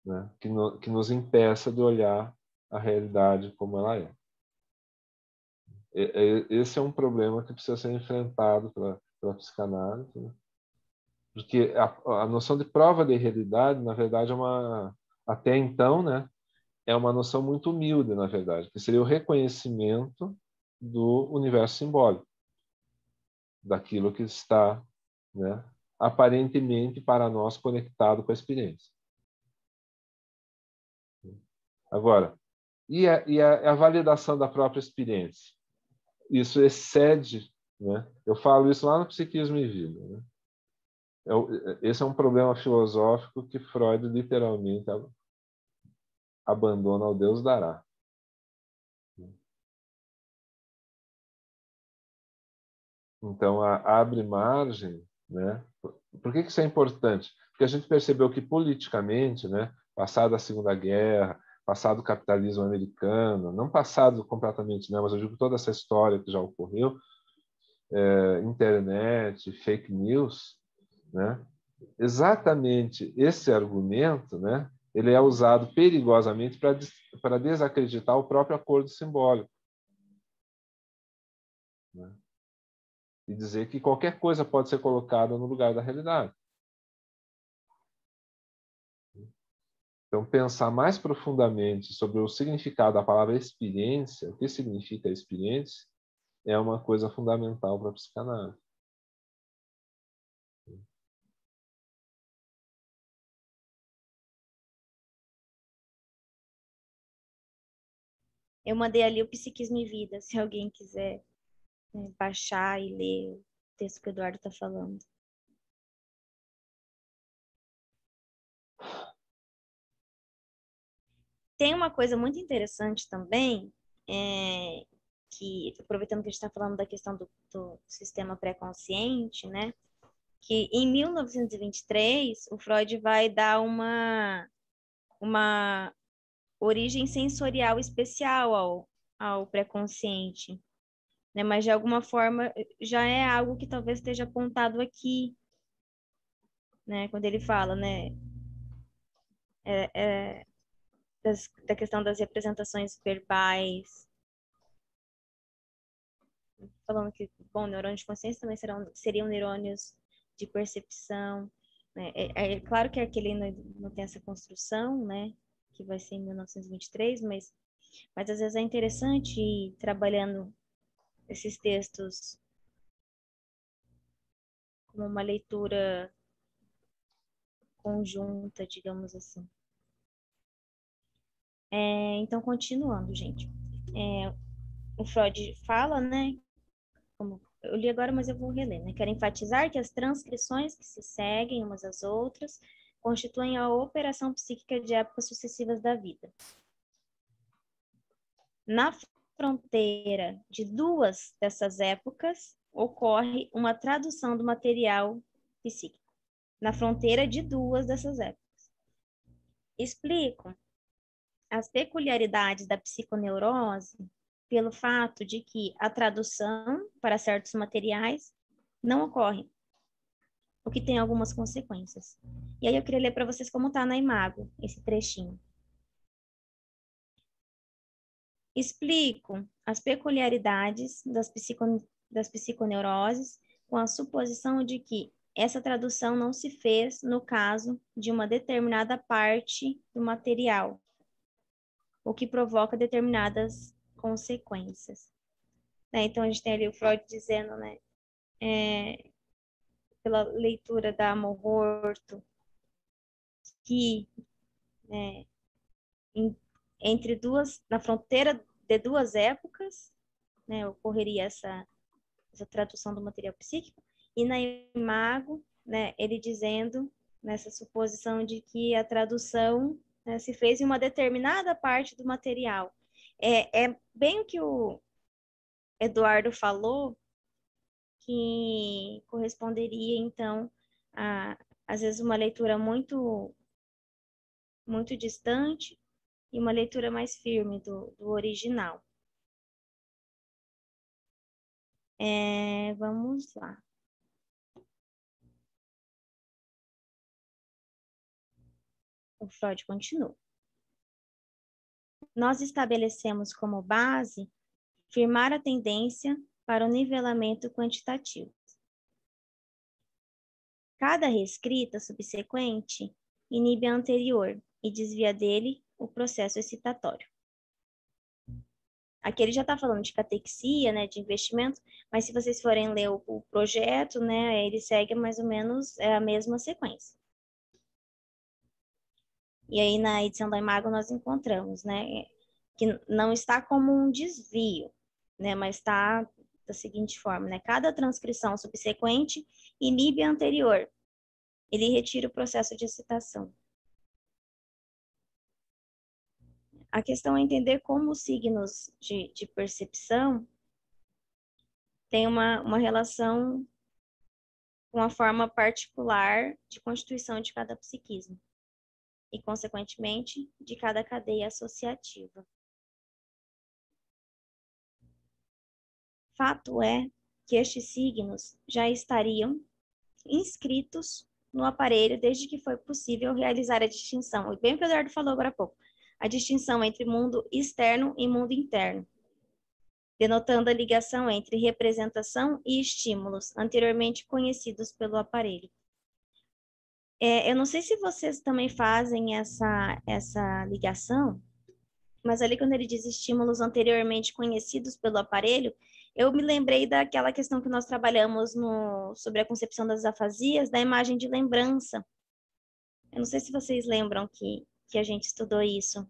né? Que nos impeça de olhar a realidade como ela é. Esse é um problema que precisa ser enfrentado pela psicanálise, né? Porque a noção de prova de realidade, na verdade, até então, né, é uma noção muito humilde, na verdade, que seria o reconhecimento do universo simbólico, daquilo que está, né, aparentemente para nós conectado com a experiência. Agora, e a validação da própria experiência? Isso excede, né? Eu falo isso lá no Psiquismo e Vida, né? Esse é um problema filosófico que Freud literalmente abandona ao Deus dará. Então, abre margem, né? Por que isso é importante? Porque a gente percebeu que politicamente, né, passado a Segunda Guerra, passado o capitalismo americano, não passado completamente, né, mas eu digo toda essa história que já ocorreu, internet, fake news, né? Exatamente esse argumento, né, ele é usado perigosamente para desacreditar o próprio acordo simbólico, né? E dizer que qualquer coisa pode ser colocada no lugar da realidade. Então, pensar mais profundamente sobre o significado da palavra experiência, o que significa experiência, é uma coisa fundamental para a psicanálise. Eu mandei ali o Psiquismo e Vida, se alguém quiser, né, baixar e ler o texto que o Eduardo está falando. Tem uma coisa muito interessante também, que, aproveitando que a gente está falando da questão do sistema pré-consciente, né? Que em 1923, o Freud vai dar uma origem sensorial especial ao pré-consciente, né? Mas, de alguma forma, já é algo que talvez esteja apontado aqui, né? Quando ele fala, né? Da questão das representações verbais, falando que, bom, neurônios de consciência também seriam neurônios de percepção, né? É claro que aquele não tem essa construção, né, que vai ser em 1923, mas às vezes é interessante ir trabalhando esses textos como uma leitura conjunta, digamos assim. Então, continuando, gente. O Freud fala, né, como eu li agora, mas eu vou reler, né? Quero enfatizar que as transcrições que se seguem umas às outras constituem a operação psíquica de épocas sucessivas da vida. Na fronteira de duas dessas épocas, ocorre uma tradução do material psíquico. Na fronteira de duas dessas épocas. Explico as peculiaridades da psiconeurose pelo fato de que a tradução para certos materiais não ocorre, o que tem algumas consequências. E aí eu queria ler para vocês como está na Imago, esse trechinho. Explico as peculiaridades das psiconeuroses com a suposição de que essa tradução não se fez no caso de uma determinada parte do material, o que provoca determinadas consequências. Então, a gente tem ali o Freud dizendo, né, pela leitura da Amororto, que entre na fronteira de duas épocas, né, ocorreria essa tradução do material psíquico, e na Imago, né, ele dizendo, nessa suposição de que a tradução, né, se fez em uma determinada parte do material. É bem o que o Eduardo falou, que corresponderia, então, a, às vezes, uma leitura muito, muito distante e uma leitura mais firme do original. Vamos lá. O Freud continua. Nós estabelecemos como base firmar a tendência para o nivelamento quantitativo. Cada reescrita subsequente inibe a anterior e desvia dele o processo excitatório. Aqui ele já está falando de catexia, né, de investimento, mas se vocês forem ler o projeto, né, ele segue mais ou menos a mesma sequência. E aí na edição da Imago nós encontramos, né, que não está como um desvio, né, mas está da seguinte forma, né, cada transcrição subsequente inibe a anterior. Ele retira o processo de excitação. A questão é entender como os signos de percepção têm uma relação com a forma particular de constituição de cada psiquismo e, consequentemente, de cada cadeia associativa. Fato é que estes signos já estariam inscritos no aparelho desde que foi possível realizar a distinção. E bem o que o Eduardo falou agora há pouco. A distinção entre mundo externo e mundo interno, denotando a ligação entre representação e estímulos anteriormente conhecidos pelo aparelho. Eu não sei se vocês também fazem essa ligação, mas ali quando ele diz estímulos anteriormente conhecidos pelo aparelho, eu me lembrei daquela questão que nós trabalhamos sobre a concepção das afasias, da imagem de lembrança. Eu não sei se vocês lembram que a gente estudou isso.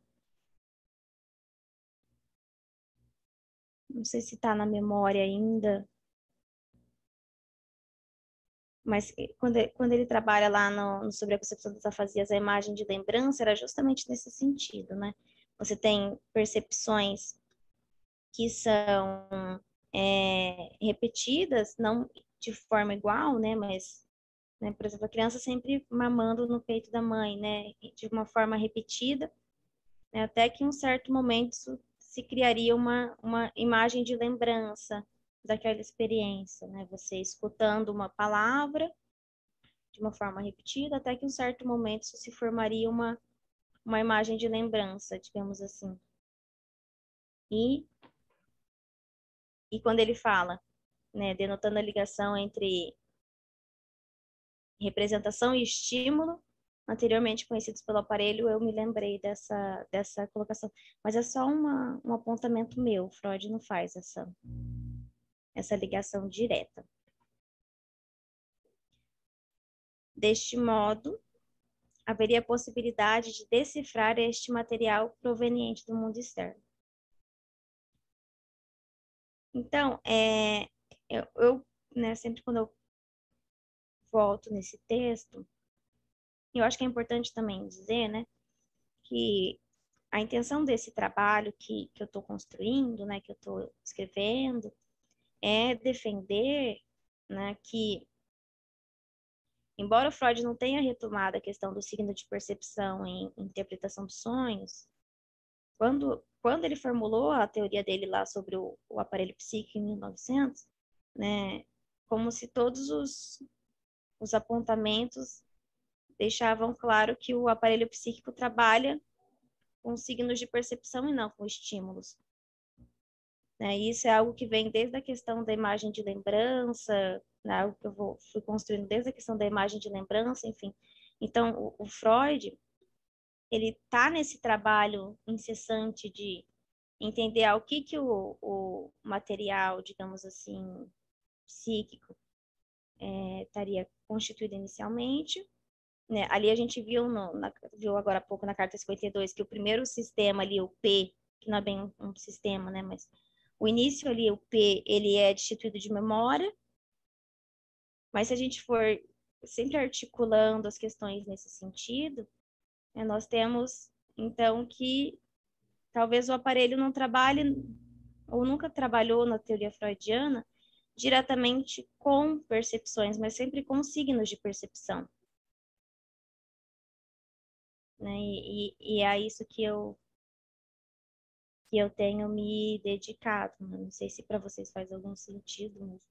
Não sei se está na memória ainda. Mas quando ele trabalha lá sobre a concepção das afasias, a imagem de lembrança era justamente nesse sentido, né? Você tem percepções que são repetidas, não de forma igual, né? Mas, né, por exemplo, a criança sempre mamando no peito da mãe, né? De uma forma repetida, né, até que em um certo momento se criaria uma imagem de lembrança daquela experiência, né? Você escutando uma palavra de uma forma repetida, até que em um certo momento isso se formaria uma imagem de lembrança, digamos assim. E quando ele fala, né, denotando a ligação entre representação e estímulo, anteriormente conhecidos pelo aparelho, eu me lembrei dessa colocação. Mas é só um apontamento meu, Freud não faz essa ligação direta. Deste modo, haveria a possibilidade de decifrar este material proveniente do mundo externo. Então, eu né, sempre quando eu volto nesse texto, eu acho que é importante também dizer, né, que a intenção desse trabalho que eu estou construindo, né, que eu estou escrevendo, é defender, né, que, embora o Freud não tenha retomado a questão do signo de percepção em interpretação dos sonhos, quando ele formulou a teoria dele lá sobre o aparelho psíquico em 1900, né, como se todos os apontamentos deixavam claro que o aparelho psíquico trabalha com signos de percepção e não com estímulos. Né? Isso é algo que vem desde a questão da imagem de lembrança, né? Algo que eu fui construindo desde a questão da imagem de lembrança, enfim. Então, o Freud, ele está nesse trabalho incessante de entender ao que o material, digamos assim, psíquico estaria constituído inicialmente, né? Ali a gente viu agora há pouco na Carta 52 que o primeiro sistema ali, o P, que não é bem um sistema, né? Mas o início ali, o P, ele é destituído de memória, mas se a gente for sempre articulando as questões nesse sentido, né, nós temos, então, que talvez o aparelho não trabalhe, ou nunca trabalhou na teoria freudiana, diretamente com percepções, mas sempre com signos de percepção. Né? E é isso que eu tenho me dedicado. Né? Não sei se para vocês faz algum sentido, mas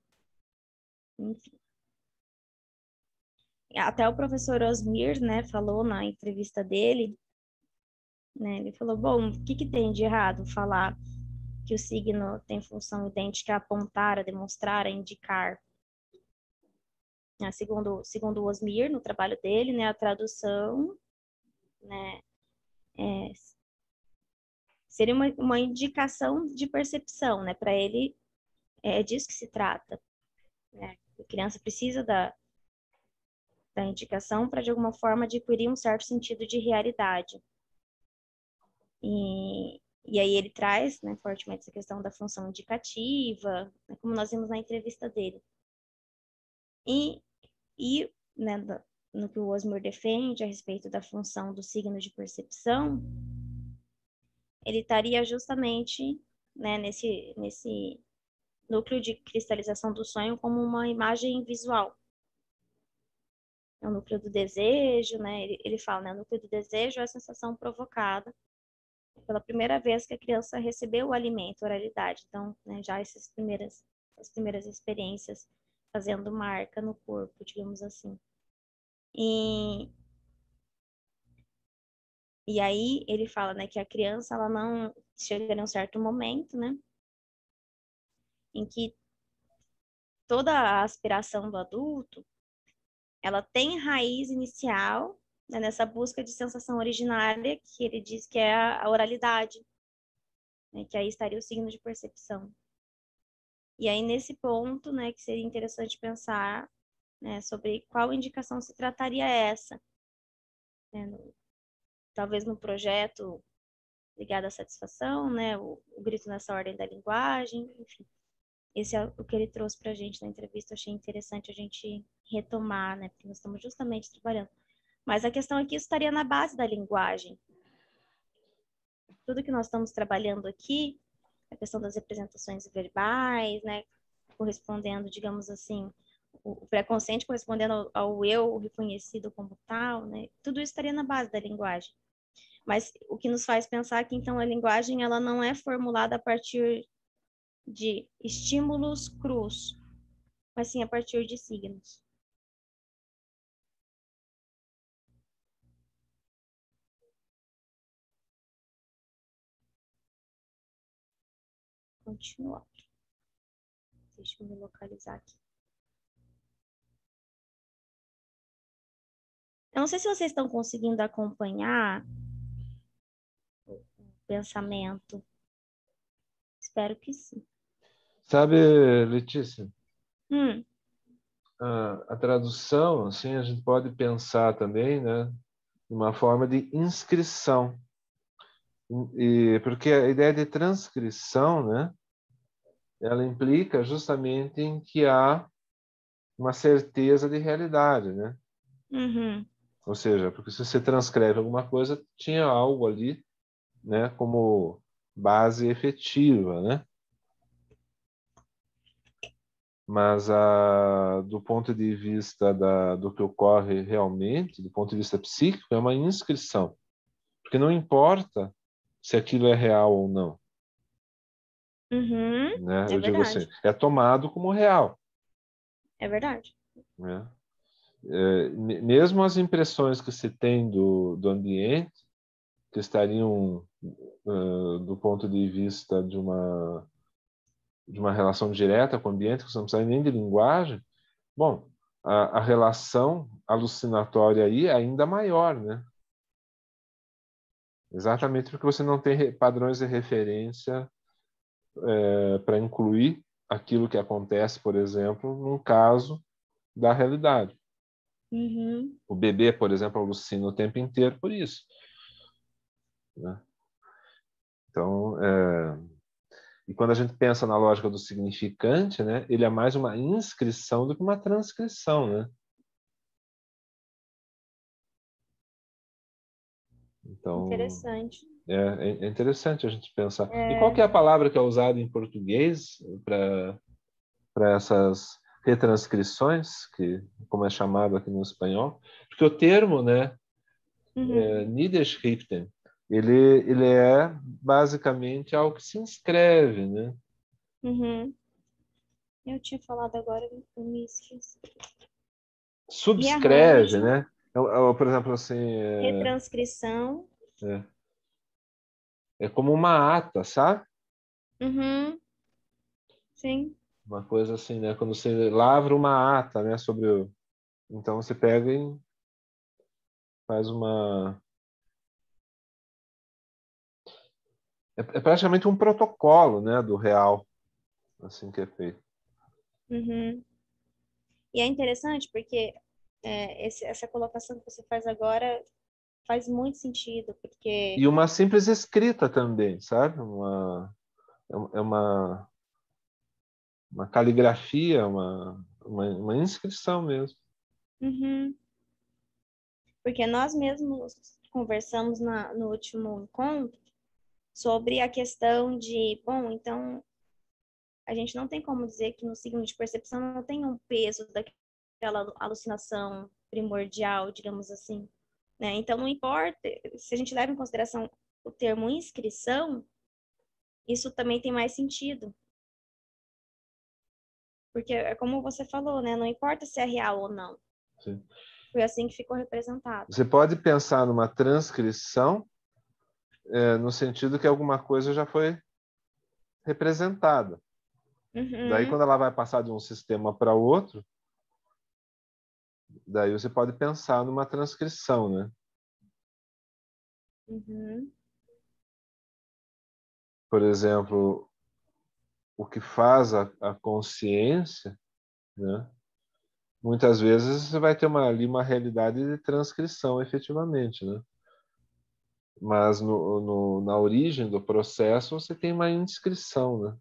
enfim. Até o professor Osmir, né, falou na entrevista dele, né, ele falou, bom, o que tem de errado falar que o signo tem função idêntica a apontar, a demonstrar, a indicar? Segundo o Osmir, no trabalho dele, né, a tradução, né, seria uma indicação de percepção, né, para ele é disso que se trata. Né? A criança precisa da indicação para, de alguma forma, adquirir um certo sentido de realidade. E aí ele traz, né, fortemente essa questão da função indicativa, né, como nós vimos na entrevista dele. E né, no que o Osmor defende a respeito da função do signo de percepção, ele estaria justamente, né, nesse núcleo de cristalização do sonho como uma imagem visual. É o núcleo do desejo, né? Ele fala, né? O núcleo do desejo é a sensação provocada pela primeira vez que a criança recebeu o alimento, a oralidade. Então, né, já as primeiras experiências fazendo marca no corpo, digamos assim. E aí ele fala, né, que a criança, ela não chega em um certo momento, né, em que toda a aspiração do adulto, ela tem raiz inicial, né, nessa busca de sensação originária, que ele diz que é a oralidade, né, que aí estaria o signo de percepção. E aí, nesse ponto, né, que seria interessante pensar, né, sobre qual indicação se trataria essa, né, talvez no projeto ligado à satisfação, né, o grito nessa ordem da linguagem, enfim. Esse é o que ele trouxe para a gente na entrevista, eu achei interessante a gente retomar, né, porque nós estamos justamente trabalhando. Mas a questão é que isso estaria na base da linguagem. Tudo que nós estamos trabalhando aqui, a questão das representações verbais, né, correspondendo, digamos assim, o pré-consciente correspondendo ao eu reconhecido como tal, né, tudo isso estaria na base da linguagem. Mas o que nos faz pensar que, então, a linguagem ela não é formulada a partir de estímulos crus, mas sim a partir de signos. Continuar. Deixa eu me localizar aqui. Eu não sei se vocês estão conseguindo acompanhar o pensamento. Espero que sim. Sabe, Letícia, Hum, a tradução, assim, a gente pode pensar também, né, uma forma de inscrição. Porque a ideia de transcrição, né, ela implica justamente em que há uma certeza de realidade, né? uhum, Ou seja, porque se você transcreve alguma coisa, tinha algo ali, né, como base efetiva, né? Mas do ponto de vista do que ocorre realmente, do ponto de vista psíquico, é uma inscrição. Porque não importa se aquilo é real ou não. uhum, Né? é Eu digo assim, verdade, é tomado como real. é verdade. Né? Mesmo as impressões que se tem do ambiente, que estariam do ponto de vista de uma relação direta com o ambiente, que você não precisa nem de linguagem, bom, a relação alucinatória aí é ainda maior, né? Exatamente porque você não tem padrões de referência para incluir aquilo que acontece, por exemplo, num caso da realidade. Uhum. O bebê, por exemplo, alucina o tempo inteiro por isso, né? Então, e quando a gente pensa na lógica do significante, né, ele é mais uma inscrição do que uma transcrição, né? Então, Interessante. é interessante a gente pensar. E qual É, que é a palavra que é usada em português para essas retranscrições, que como é chamado aqui no espanhol? Porque o termo, né, uhum, Niederschriften, ele é basicamente algo que se inscreve, né? uhum. Eu tinha falado agora, eu me esqueci. Subscreve, Rearranjo, né? Por exemplo, assim, retranscrição. é, é como uma ata, sabe? Uhum, sim. Uma coisa assim, né? Quando você lavra uma ata, né? Sobre o... Então você pega e faz uma... É praticamente um protocolo, né? Do real, assim que é feito. Uhum. E é interessante porque essa colocação que você faz agora faz muito sentido, porque E uma simples escrita também, sabe? É uma caligrafia, uma inscrição mesmo. uhum, porque nós mesmos conversamos no último encontro sobre a questão de, bom, então a gente não tem como dizer que no signo de percepção não tem um peso daquela alucinação primordial, digamos assim, né? Então não importa, se a gente leva em consideração o termo inscrição, isso também tem mais sentido, porque é como você falou, né? Não importa se é real ou não. Sim. Foi assim que ficou representado. Você pode pensar numa transcrição, no sentido que alguma coisa já foi representada. Daí, Uhum, quando ela vai passar de um sistema para outro, daí você pode pensar numa transcrição, né? uhum, Por exemplo, o que faz a consciência, né? Muitas vezes você vai ter ali uma realidade de transcrição, efetivamente, né? Mas na origem do processo você tem uma inscrição, né?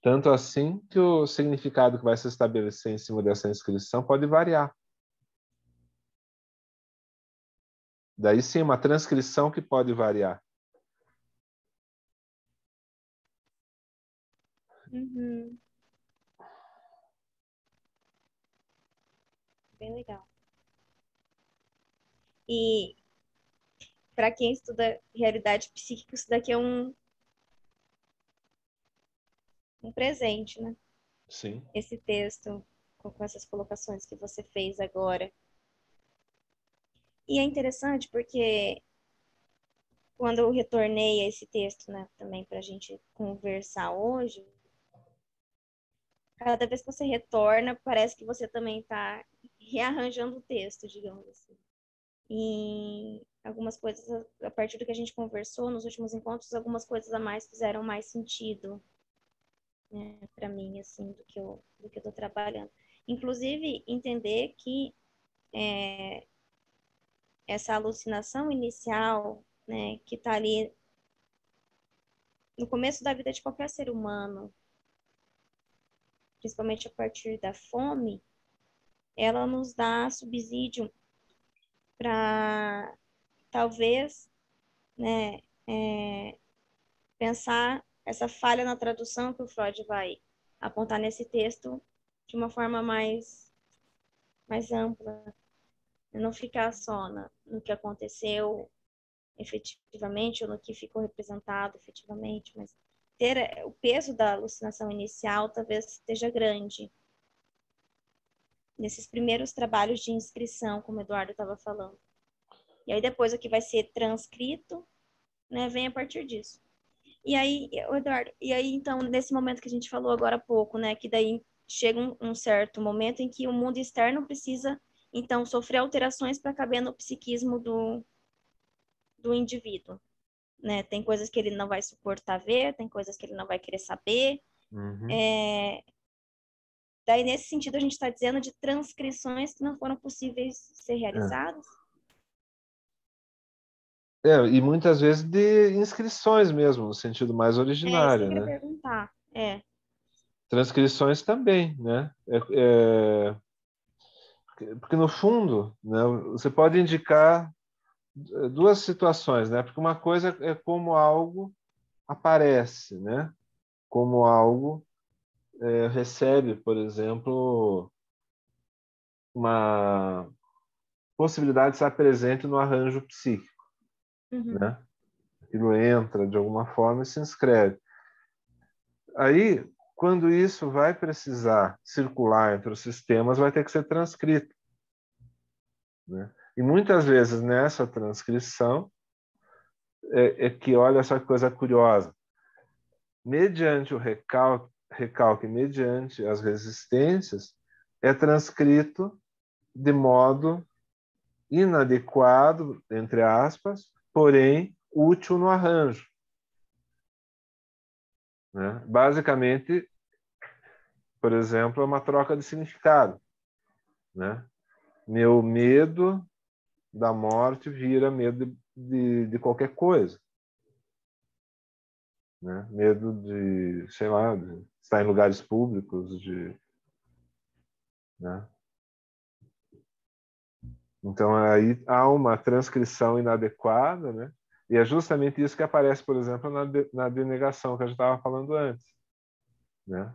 Tanto assim que o significado que vai se estabelecer em cima dessa inscrição pode variar. Daí sim, uma transcrição que pode variar. uhum. Bem legal. E para quem estuda realidade psíquica, isso daqui é um presente, né? Sim. Esse texto com essas colocações que você fez agora. E é interessante porque quando eu retornei a esse texto, né, também para a gente conversar hoje, cada vez que você retorna, parece que você também está rearranjando o texto, digamos assim. E algumas coisas, a partir do que a gente conversou nos últimos encontros, algumas coisas a mais fizeram mais sentido, né, para mim, assim, do que eu estou trabalhando. Inclusive, entender que essa alucinação inicial, né, que está ali no começo da vida de qualquer ser humano, principalmente a partir da fome, ela nos dá subsídio para talvez, né, pensar essa falha na tradução que o Freud vai apontar nesse texto de uma forma mais ampla, não ficar só no que aconteceu efetivamente ou no que ficou representado efetivamente, mas ter o peso da alucinação inicial talvez esteja grande nesses primeiros trabalhos de inscrição, como o Eduardo estava falando. E aí depois o que vai ser transcrito, né, vem a partir disso. E aí, Eduardo, e aí então, nesse momento que a gente falou agora há pouco, né, que daí chega um certo momento em que o mundo externo precisa, então, sofrer alterações para caber no psiquismo do indivíduo, né? Tem coisas que ele não vai suportar ver, tem coisas que ele não vai querer saber, Uhum. Daí, nesse sentido, a gente está dizendo de transcrições que não foram possíveis ser realizadas? E muitas vezes de inscrições mesmo, no sentido mais É isso que eu originário, queria né? perguntar. Transcrições também, né? Porque no fundo, né, você pode indicar duas situações, né? Porque uma coisa é como algo aparece, né? Como algo recebe, por exemplo, uma possibilidade de estar presente no arranjo psíquico, Uhum. né? Aquilo entra de alguma forma e se inscreve. Aí, quando isso vai precisar circular entre os sistemas, vai ter que ser transcrito, né? E muitas vezes nessa transcrição é que, olha só que coisa curiosa, mediante o recalque, mediante as resistências, é transcrito de modo inadequado, entre aspas, porém útil no arranjo, né? Basicamente, por exemplo, é uma troca de significado, né? Meu medo da morte vira medo de qualquer coisa, né? Medo de, sei lá, de estar em lugares públicos, né? Então aí há uma transcrição inadequada, né? E é justamente isso que aparece, por exemplo, na denegação que a gente estava falando antes, né?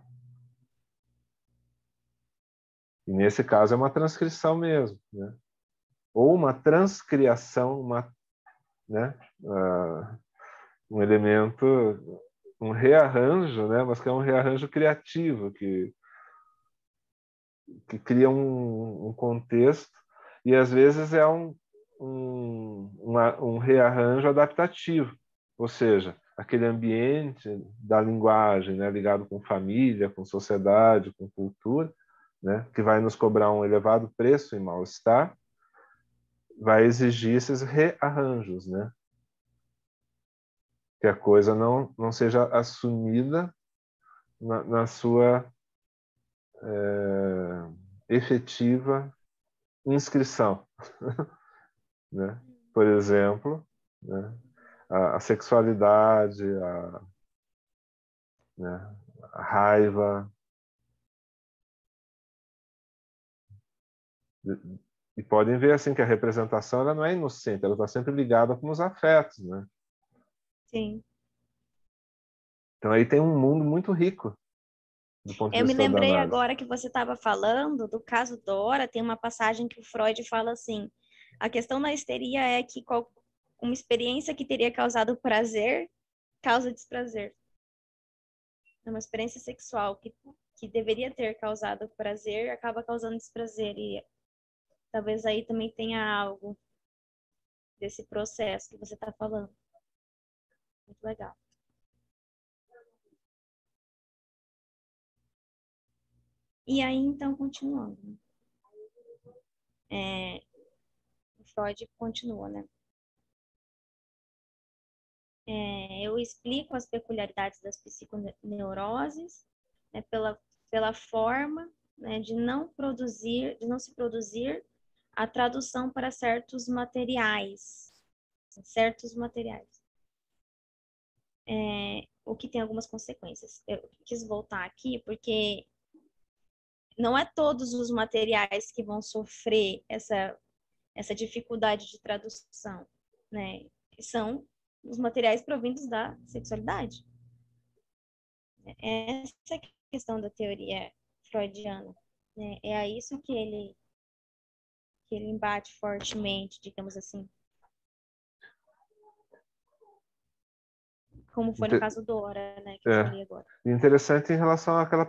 E nesse caso é uma transcrição mesmo, né? Ou uma transcriação, né? Um elemento, um rearranjo, né? Mas que é um rearranjo criativo, que cria um contexto e às vezes é um rearranjo adaptativo, ou seja, aquele ambiente da linguagem, né? Ligado com família, com sociedade, com cultura, né? Que vai nos cobrar um elevado preço e mal-estar, vai exigir esses rearranjos, né? Que a coisa não seja assumida na sua efetiva inscrição, né? Por exemplo, né? A sexualidade, né? A raiva, e podem ver assim que a representação ela não é inocente, ela está sempre ligada com os afetos, né? Sim. Então aí tem um mundo muito rico do ponto de Eu me vista da lembrei análise. agora que você estava falando do caso Dora, tem uma passagem que o Freud fala assim: a questão da histeria é que uma experiência que teria causado prazer causa desprazer. É uma experiência sexual que deveria ter causado prazer acaba causando desprazer. E talvez aí também tenha algo desse processo que você está falando. Muito legal. E aí, então, continuando. O Freud continua, né? Eu explico as peculiaridades das psiconeuroses, né, pela forma, né, de não se produzir a tradução para certos materiais. O que tem algumas consequências. Eu quis voltar aqui porque não é todos os materiais que vão sofrer essa dificuldade de tradução, né? São os materiais provindos da sexualidade. Essa é a questão da teoria freudiana, né? É a isso que ele embate fortemente, digamos assim, como foi no Inte- caso do Dora, né, que eu É falei agora. interessante em relação àquela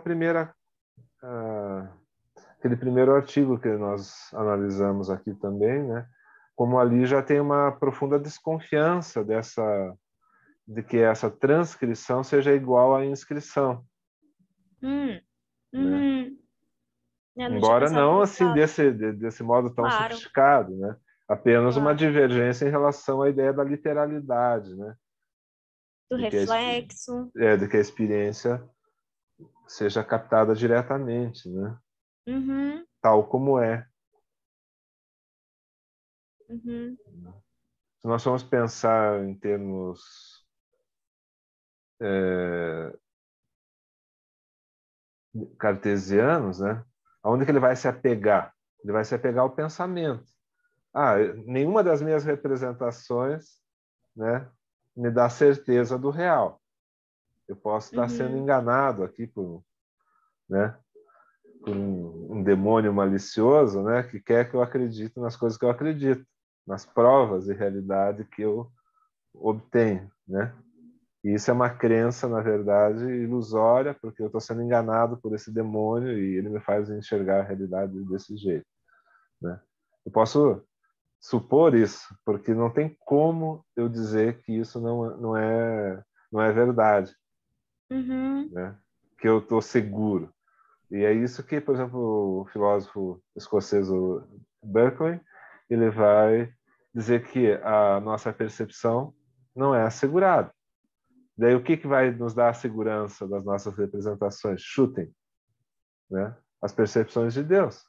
aquele primeiro artigo que nós analisamos aqui também, né? Como ali já tem uma profunda desconfiança de que essa transcrição seja igual à inscrição, Hum, né? uhum. Eu não tinha Embora pensado por não esse assim lado. desse modo tão Claro, sofisticado, né? Apenas uma claro. divergência em relação à ideia da literalidade, né? Do De que reflexo. de que a experiência seja captada diretamente, né? Uhum. Tal como é. Uhum. Se nós formos pensar em termos cartesianos, né? Aonde que ele vai se apegar? Ele vai se apegar ao pensamento. Nenhuma das minhas representações, né, me dá certeza do real. Eu posso estar sendo Uhum. enganado aqui né, por um demônio malicioso, né, que quer que eu acredite nas coisas que eu acredito, nas provas de realidade que eu obtenho, né? E isso é uma crença, na verdade, ilusória, porque eu estou sendo enganado por esse demônio e ele me faz enxergar a realidade desse jeito, né? Eu posso supor isso, porque não tem como eu dizer que isso não é verdade, Uhum. né? Que eu estou seguro. E é isso que, por exemplo, o filósofo escocês Berkeley, ele vai dizer que a nossa percepção não é assegurada. Daí o que vai nos dar a segurança das nossas representações? Chutem, né? As percepções de Deus,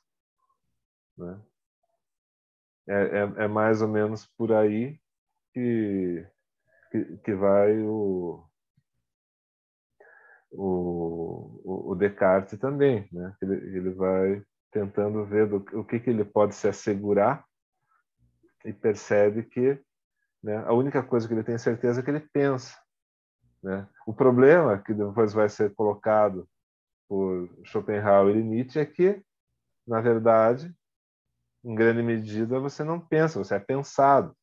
né? É mais ou menos por aí que vai o Descartes também, né? Ele vai tentando ver o que ele pode se assegurar e percebe que, né, a única coisa que ele tem certeza é que ele pensa, né? O problema que depois vai ser colocado por Schopenhauer e Nietzsche é que, na verdade, em grande medida, você não pensa, você é pensado,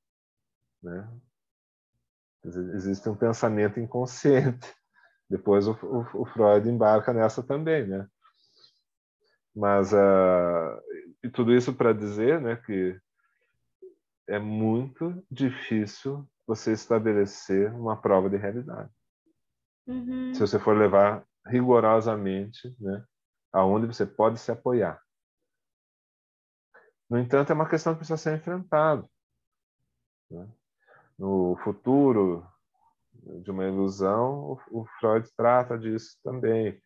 né? Existe um pensamento inconsciente. Depois o Freud embarca nessa também, né? Mas e tudo isso para dizer, né, que é muito difícil você estabelecer uma prova de realidade. Se Uhum. você for levar rigorosamente, né, aonde você pode se apoiar. No entanto, é uma questão que precisa ser enfrentada, né? No futuro de uma ilusão, o Freud trata disso também.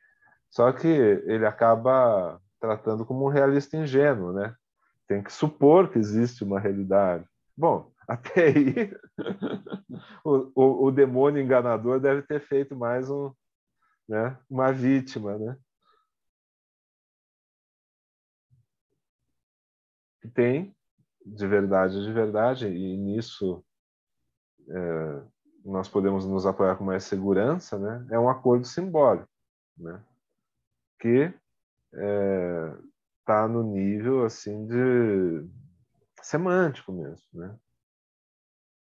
Só que ele acaba tratando como um realista ingênuo, né? Tem que supor que existe uma realidade. Bom, até aí, o demônio enganador deve ter feito mais né, uma vítima, né? Que tem de verdade, e nisso nós podemos nos apoiar com mais segurança, né? É um acordo simbólico, né? Que está no nível assim de semântico mesmo, né?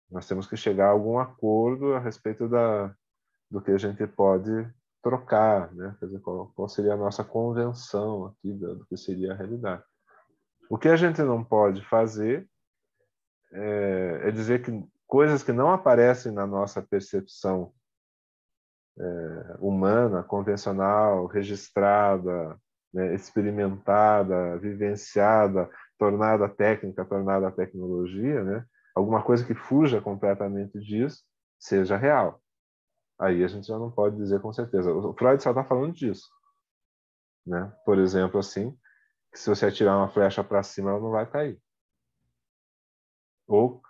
Nós temos que chegar a algum acordo a respeito do que a gente pode trocar, né? Quer dizer, qual seria a nossa convenção aqui do que seria a realidade. O que a gente não pode fazer é dizer que coisas que não aparecem na nossa percepção humana, convencional, registrada, né, experimentada, vivenciada, tornada técnica, tornada tecnologia, né? Alguma coisa que fuja completamente disso, seja real. Aí a gente já não pode dizer com certeza. O Freud só está falando disso, né? Por exemplo, assim, que se você atirar uma flecha para cima, ela não vai cair. Ou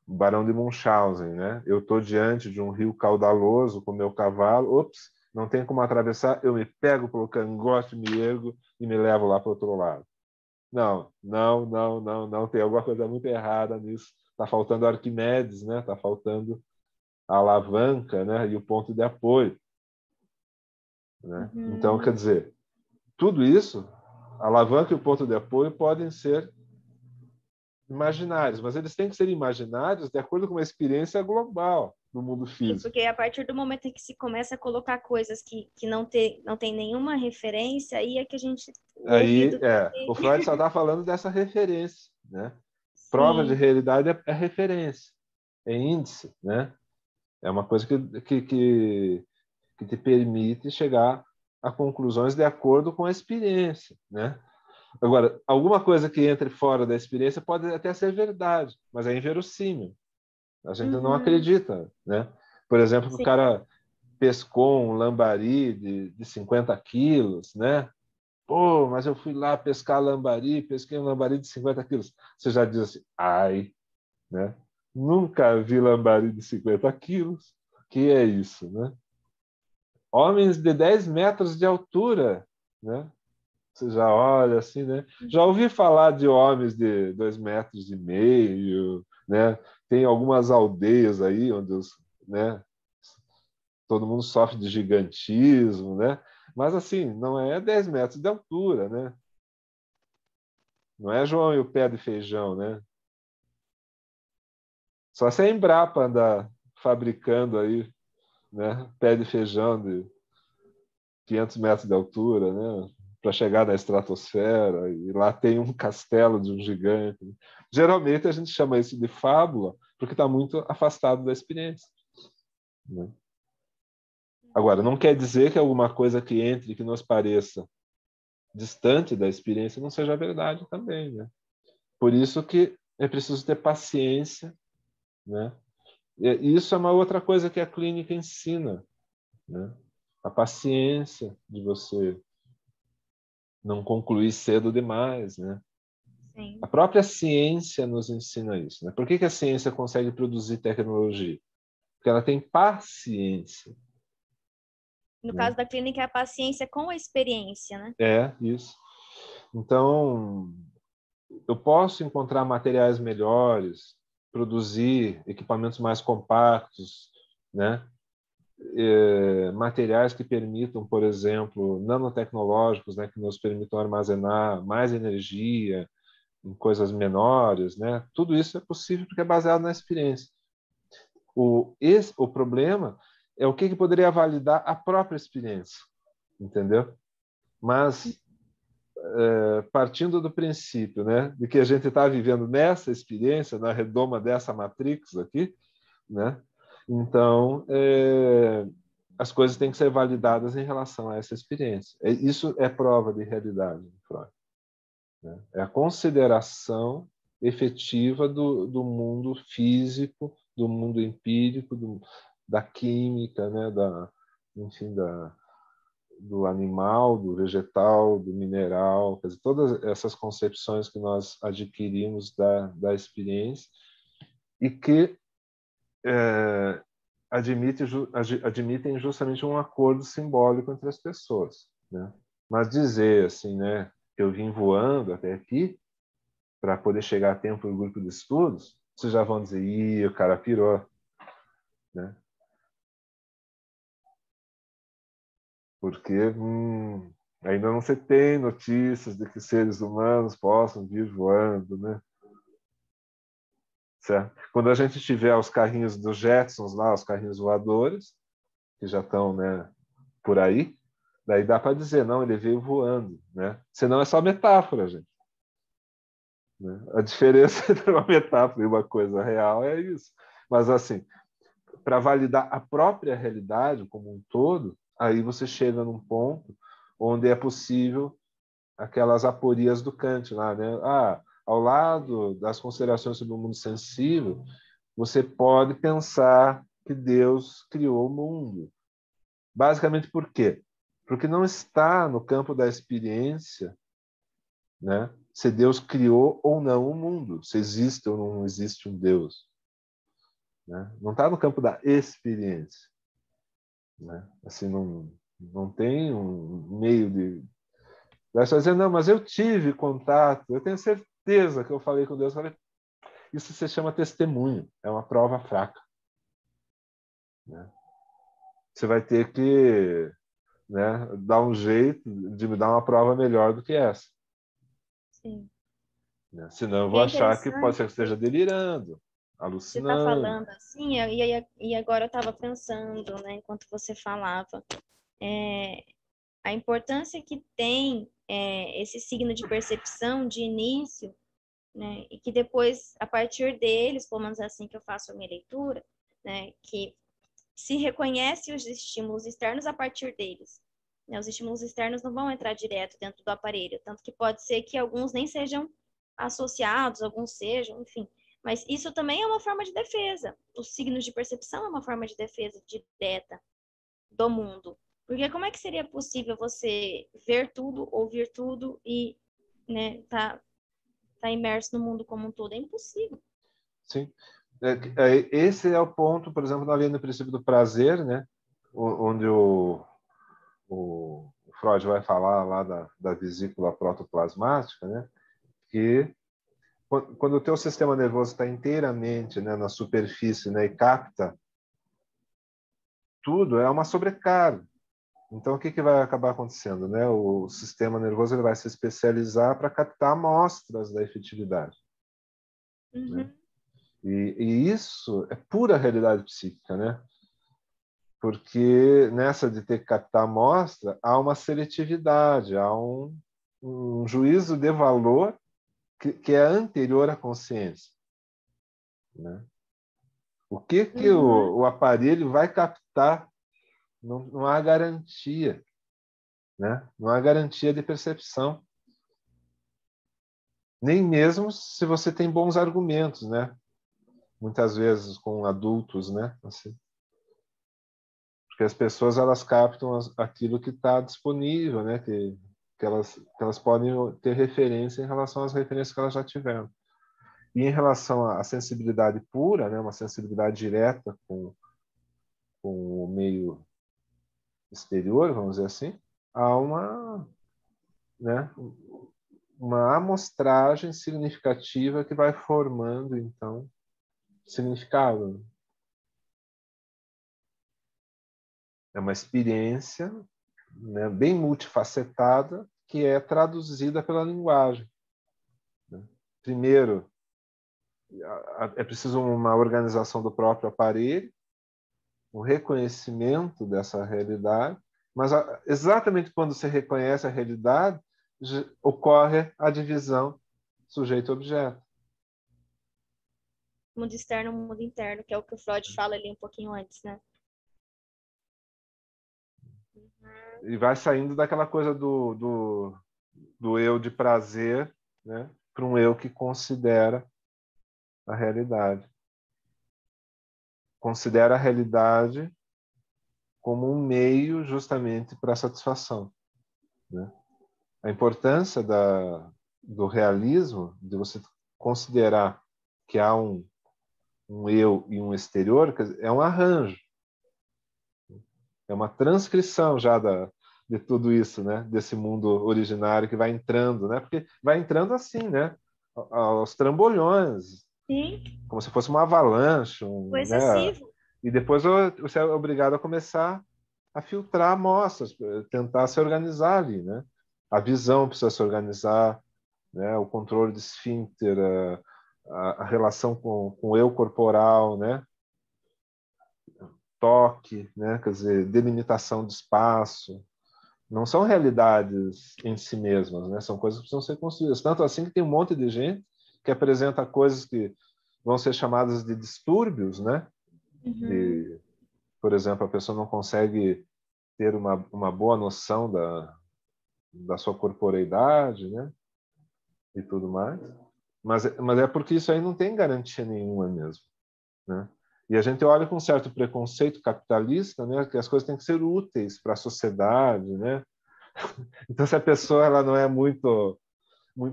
Barão de Munchausen, né? Eu estou diante de um rio caudaloso com meu cavalo, ops, não tem como atravessar, eu me pego pelo cangote, me ergo e me levo lá para o outro lado. Não, não, não, não, não, tem alguma coisa muito errada nisso. Está faltando Arquimedes, né? Está faltando a alavanca, né? E o ponto de apoio, né? Então, quer Uhum. dizer, tudo isso, a alavanca e o ponto de apoio podem ser imaginários, mas eles têm que ser imaginários de acordo com uma experiência global no mundo físico. Porque a partir do momento em que se começa a colocar coisas que não tem nenhuma referência, aí é que a gente, o Aí, ouvido o Freud só está falando dessa referência, né? Prova de sim. realidade é referência, é índice, né? É uma coisa que te permite chegar a conclusões de acordo com a experiência, né? Agora, alguma coisa que entre fora da experiência pode até ser verdade, mas é inverossímil. A gente não Uhum. acredita, né? Por exemplo, o Sim. cara pescou um lambari de 50 quilos, né? Pô, mas eu fui lá pescar lambari, pesquei um lambari de 50 quilos. Você já diz assim, ai, né? Nunca vi lambari de 50 quilos. Que é isso, né? Homens de 10 metros de altura, né? Você já olha assim, né? Já ouvi falar de homens de 2,5 metros, né? Tem algumas aldeias aí onde né? Todo mundo sofre de gigantismo, né? Mas assim, não é 10 metros de altura, né? Não é João e o pé de feijão, né? Só se a Embrapa andar fabricando aí, né? Pé de feijão de 500 metros de altura, né? Para chegar na estratosfera, e lá tem um castelo de um gigante. Geralmente a gente chama isso de fábula, porque está muito afastado da experiência, né? Agora, não quer dizer que alguma coisa que entre, que nos pareça distante da experiência, não seja verdade também, né? Por isso que é preciso ter paciência, né? E isso é uma outra coisa que a clínica ensina, né? A paciência de você não concluir cedo demais, né? Sim. A própria ciência nos ensina isso, né? Por que a ciência consegue produzir tecnologia? Porque ela tem paciência. No Né? caso da clínica, é a paciência com a experiência, né? É, isso. Então, eu posso encontrar materiais melhores, produzir equipamentos mais compactos, né? Materiais que permitam, por exemplo, nanotecnológicos, né? Que nos permitam armazenar mais energia em coisas menores, né? Tudo isso é possível porque é baseado na experiência. O problema é o que poderia validar a própria experiência, entendeu? Mas partindo do princípio, né, de que a gente está vivendo nessa experiência, na redoma dessa matrix aqui, né? Então, as coisas têm que ser validadas em relação a essa experiência. Isso é prova de realidade, Freud, né? É a consideração efetiva do mundo físico, do mundo empírico, da química, né? Enfim, do animal, do vegetal, do mineral, quer dizer, todas essas concepções que nós adquirimos da experiência e que admitem justamente um acordo simbólico entre as pessoas, né? Mas dizer assim, né, que eu vim voando até aqui para poder chegar a tempo do grupo de estudos, vocês já vão dizer, ih, o cara pirou, né? Porque ainda não se tem notícias de que seres humanos possam vir voando, né? Certo? Quando a gente tiver os carrinhos dos Jetsons lá, os carrinhos voadores, que já estão, né, por aí, daí dá para dizer, não, ele veio voando, né? Senão é só metáfora, gente. Né? A diferença entre uma metáfora e uma coisa real é isso. Mas, assim, para validar a própria realidade como um todo, aí você chega num ponto onde é possível aquelas aporias do Kant lá, né? Ao lado das considerações sobre o mundo sensível, você pode pensar que Deus criou o mundo. Basicamente por quê? Porque não está no campo da experiência, né? Se Deus criou ou não o mundo, se existe ou não existe um Deus, né? Não está no campo da experiência, né? Assim, não tem um meio de... Vai dizer, não, mas eu tive contato, eu tenho certeza que eu falei com Deus. Isso se chama testemunho, é uma prova fraca, né? Você vai ter que, né, dar um jeito de me dar uma prova melhor do que essa. Sim. Né? Senão eu E vou é achar que pode interessante ser que esteja delirando, você está alucinando. falando assim, e agora eu estava pensando, né, enquanto você falava, a importância que tem esse signo de percepção de início, né, e que depois, a partir deles, pelo menos é assim que eu faço a minha leitura, né, que se reconhece os estímulos externos a partir deles. Né, os estímulos externos não vão entrar direto dentro do aparelho, tanto que pode ser que alguns nem sejam associados, alguns sejam, enfim. Mas isso também é uma forma de defesa. Os signos de percepção é uma forma de defesa direta. do mundo. Porque como é que seria possível você ver tudo, ouvir tudo e, né, tá imerso no mundo como um todo? É impossível. Sim. Esse é o ponto, por exemplo, na linha do princípio do prazer, né? Onde o Freud vai falar lá da vesícula protoplasmática, né? Que quando o teu sistema nervoso está inteiramente, né, na superfície, né, e capta tudo, é uma sobrecarga. Então, o que vai acabar acontecendo, né? O sistema nervoso ele vai se especializar para captar amostras da efetividade, né? E isso é pura realidade psíquica, né? Porque nessa de ter que captar amostra, há uma seletividade, há um juízo de valor que é anterior à consciência, né? O que o aparelho vai captar, não há garantia, né? Não há garantia de percepção. Nem mesmo se você tem bons argumentos, né? Muitas vezes com adultos, né? Assim, porque as pessoas elas captam aquilo que está disponível, né? Que elas podem ter referência em relação às referências que elas já tiveram. E em relação à sensibilidade pura, né? Uma sensibilidade direta com o meio exterior, vamos dizer assim, há né? Uma amostragem significativa que vai formando, então, significado. É uma experiência, né, bem multifacetada que é traduzida pela linguagem, né? Primeiro, é preciso uma organização do próprio aparelho, o reconhecimento dessa realidade, mas exatamente quando você reconhece a realidade, ocorre a divisão sujeito-objeto. Mundo externo, mundo interno, que é o que o Freud fala ali um pouquinho antes, né? E vai saindo daquela coisa do eu de prazer, né, para um eu que considera a realidade. Considera a realidade como um meio justamente para a satisfação, né? A importância do realismo, de você considerar que há um eu e um exterior, é um arranjo, é uma transcrição já de tudo isso, né? Desse mundo originário que vai entrando, né? Porque vai entrando assim, né? Aos trambolhões, Sim, como se fosse uma avalanche, o né? excessivo. E depois você é obrigado a começar a filtrar amostras, tentar se organizar ali, né? A visão precisa se organizar, né? O controle de esfíncter, a relação com o eu corporal, né? Toque, né? Quer dizer, delimitação de espaço. Não são realidades em si mesmas, né? São coisas que precisam ser construídas. Tanto assim que tem um monte de gente que apresenta coisas que vão ser chamadas de distúrbios, né? Por exemplo, a pessoa não consegue ter uma boa noção da sua corporeidade, né? E tudo mais. Mas é porque isso aí não tem garantia nenhuma mesmo, né? E a gente olha com um certo preconceito capitalista, né? Que as coisas têm que ser úteis para a sociedade, né? Então, se a pessoa ela não é muito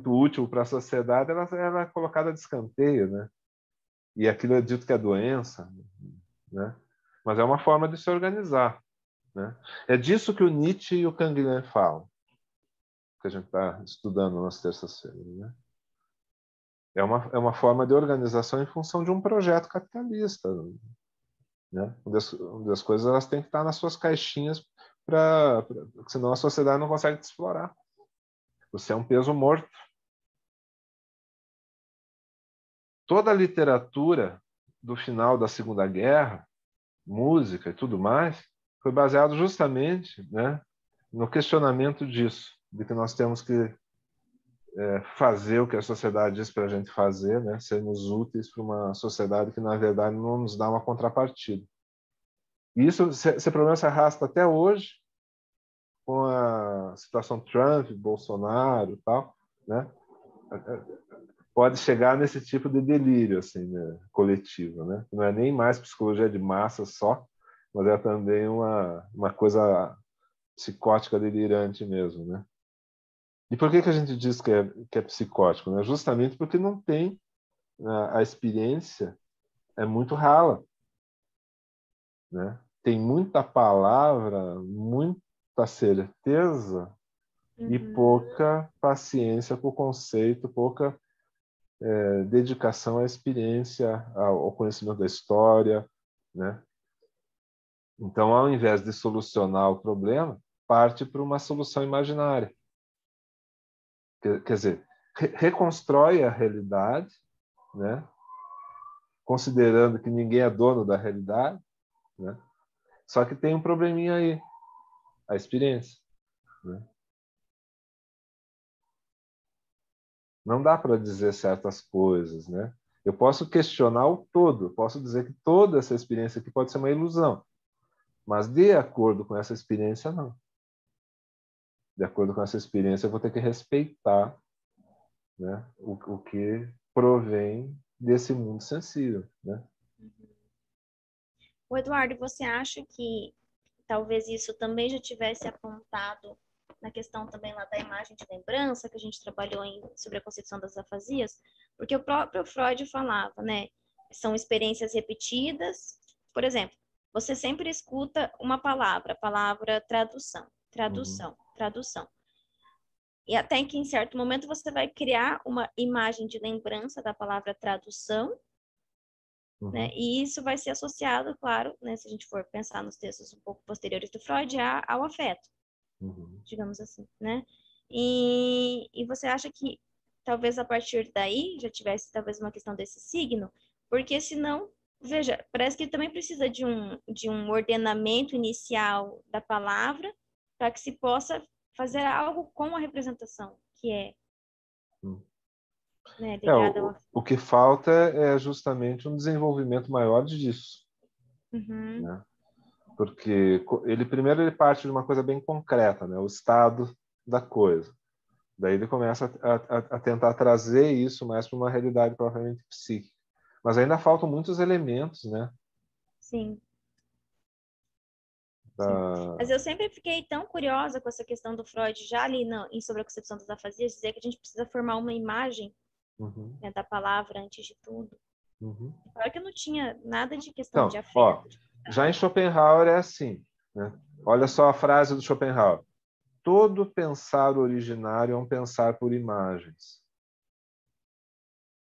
útil para a sociedade, ela é colocada de escanteio, né? E aquilo é dito que é doença, né? Mas é uma forma de se organizar, né? É disso que o Nietzsche e o Canguilhem falam, que a gente está estudando nas terças-feiras, né? É uma forma de organização em função de um projeto capitalista, né? Onde as coisas elas têm que estar nas suas caixinhas, senão a sociedade não consegue te explorar. Você é um peso morto. Toda a literatura do final da Segunda Guerra, música e tudo mais, foi baseado justamente, né, no questionamento disso, de que nós temos que fazer o que a sociedade diz para a gente fazer, né, sermos úteis para uma sociedade que, na verdade, não nos dá uma contrapartida. E esse problema se arrasta até hoje, com a situação Trump, Bolsonaro e tal, né? Pode chegar nesse tipo de delírio assim, né, coletivo, né? Não é nem mais psicologia de massa só, mas é também uma coisa psicótica delirante mesmo, né? E por que a gente diz que é psicótico, né? Justamente porque não tem a experiência é muito rala, né? Tem muita palavra, muita certeza e pouca paciência com o conceito, pouca dedicação à experiência, ao conhecimento da história, né? Então, ao invés de solucionar o problema, parte para uma solução imaginária. Quer dizer, reconstrói a realidade, né? Considerando que ninguém é dono da realidade, né? Só que tem um probleminha aí, a experiência, né? Não dá para dizer certas coisas, né? Eu posso questionar o todo, posso dizer que toda essa experiência aqui pode ser uma ilusão, mas de acordo com essa experiência, não. De acordo com essa experiência, eu vou ter que respeitar, né, o que provém desse mundo sensível, né? O Eduardo, você acha que talvez isso também já tivesse apontado na questão também lá da imagem de lembrança, que a gente trabalhou sobre a concepção das afasias? Porque o próprio Freud falava, né? São experiências repetidas. Por exemplo, você sempre escuta uma palavra, a palavra tradução, Uhum, tradução, tradução. E até que em certo momento você vai criar uma imagem de lembrança da palavra tradução, né? uhum, E isso vai ser associado, claro, né, se a gente for pensar nos textos um pouco posteriores do Freud, ao afeto, uhum. digamos assim, né? E você acha que talvez a partir daí já tivesse talvez uma questão desse signo? Porque senão, veja, parece que também precisa de um ordenamento inicial da palavra para que se possa fazer algo com a representação, que é, Uhum. né, É, ligada ao afeto. o que falta é justamente um desenvolvimento maior disso, Uhum, né? Porque ele parte de uma coisa bem concreta, né? O estado da coisa. Daí ele começa a tentar trazer isso mais para uma realidade propriamente psíquica. Mas ainda faltam muitos elementos, né? sim. Sim. Mas Da... eu sempre fiquei tão curiosa com essa questão do Freud, já ali em Sobre a Concepção das Afasias, dizer que a gente precisa formar uma imagem, Uhum, né, da palavra antes de tudo. uhum. Claro que eu não tinha nada de questão de Então, ó, afeto. já em Schopenhauer é assim, né? Olha só a frase do Schopenhauer. Todo pensar originário é um pensar por imagens,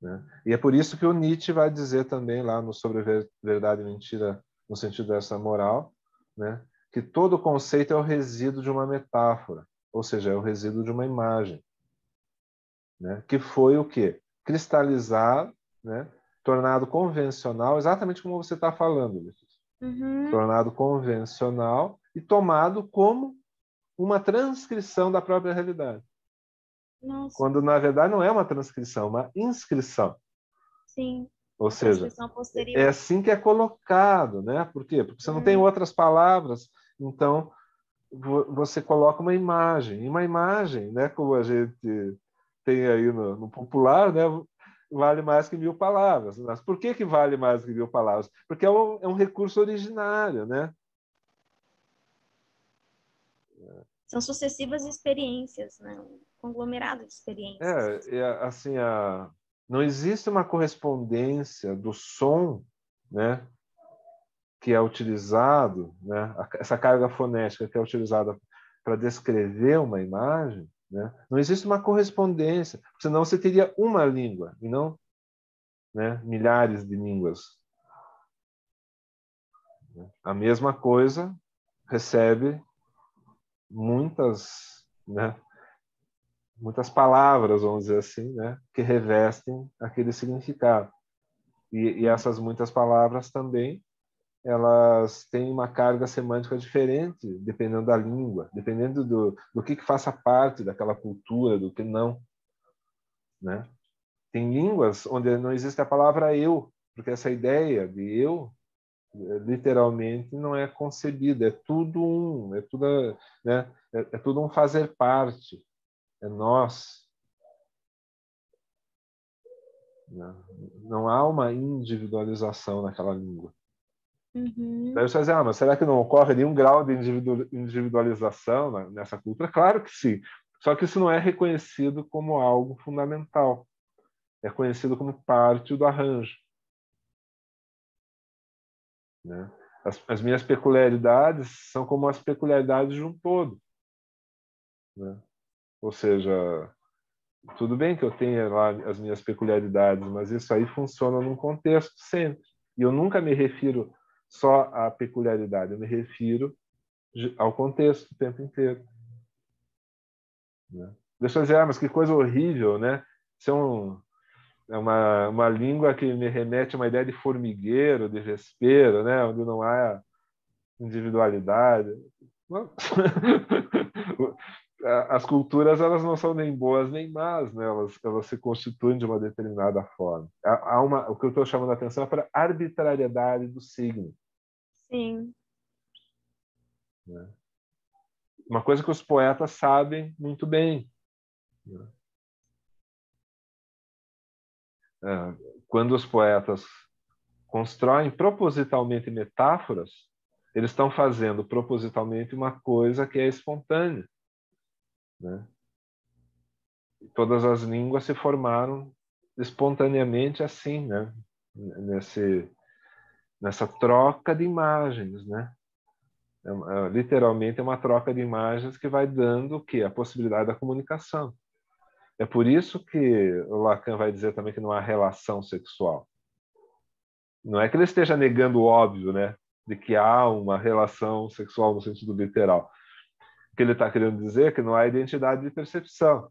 né? E é por isso que o Nietzsche vai dizer também lá no Sobre Verdade e Mentira, no sentido dessa moral, né, que todo conceito é o resíduo de uma metáfora, ou seja, é o resíduo de uma imagem, né, que foi o quê? Cristalizado, né, tornado convencional, exatamente como você está falando, Vitor. Uhum. Tornado convencional e tomado como uma transcrição da própria realidade. Nossa, Quando, na verdade, não é uma transcrição, é uma inscrição. sim. Ou Uma seja, transcrição é posterior. assim que é colocado, né? Por quê? Porque você não tem Hum, outras palavras, então você coloca uma imagem. E uma imagem, né, como a gente tem aí no popular, né, vale mais que 1000 palavras. Mas por que vale mais que 1000 palavras? Porque é um recurso originário, né? são sucessivas experiências, né? Um conglomerado de experiências. Assim, não existe uma correspondência do som, né, que é utilizado, né, essa carga fonética que é utilizada para descrever uma imagem, né, não existe uma correspondência, senão você teria uma língua e não, né, milhares de línguas. A mesma coisa recebe muitas, né, muitas palavras, vamos dizer assim, né, que revestem aquele significado. E Hum. essas muitas palavras também elas têm uma carga semântica diferente, dependendo da língua, dependendo do que faça parte daquela cultura, do que não, né? Tem línguas onde não existe a palavra eu, porque essa ideia de eu literalmente não é concebida, é tudo um, é tudo, né? É tudo um fazer parte, é nós, né? Não há uma individualização naquela língua. Uhum. Daí você vai dizer, mas será que não ocorre nenhum grau de individualização nessa cultura? Claro que sim. Só que isso não é reconhecido como algo fundamental. É conhecido como parte do arranjo, né? As minhas peculiaridades são como as peculiaridades de um todo, né? Ou seja, tudo bem que eu tenha lá as minhas peculiaridades, mas isso aí funciona num contexto sempre. E eu nunca me refiro só à peculiaridade, eu me refiro ao contexto o tempo inteiro, né? Deixa eu dizer, mas que coisa horrível, né? Isso é uma língua que me remete a uma ideia de formigueiro, de vespeiro, né? Onde não há individualidade. As culturas, elas não são nem boas nem más, né? Elas se constituem de uma determinada forma. O que eu estou chamando a atenção é para a arbitrariedade do signo, Sim. né? Uma coisa que os poetas sabem muito bem, né? Quando os poetas constroem propositalmente metáforas, eles estão fazendo propositalmente uma coisa que é espontânea, né? Todas as línguas se formaram espontaneamente assim, né? Nessa troca de imagens, né? Literalmente é uma troca de imagens que vai dando o quê? A possibilidade da comunicação. É por isso que o Lacan vai dizer também que não há relação sexual. Não é que ele esteja negando o óbvio, né? De que há uma relação sexual no sentido literal. O que ele está querendo dizer é que não há identidade de percepção.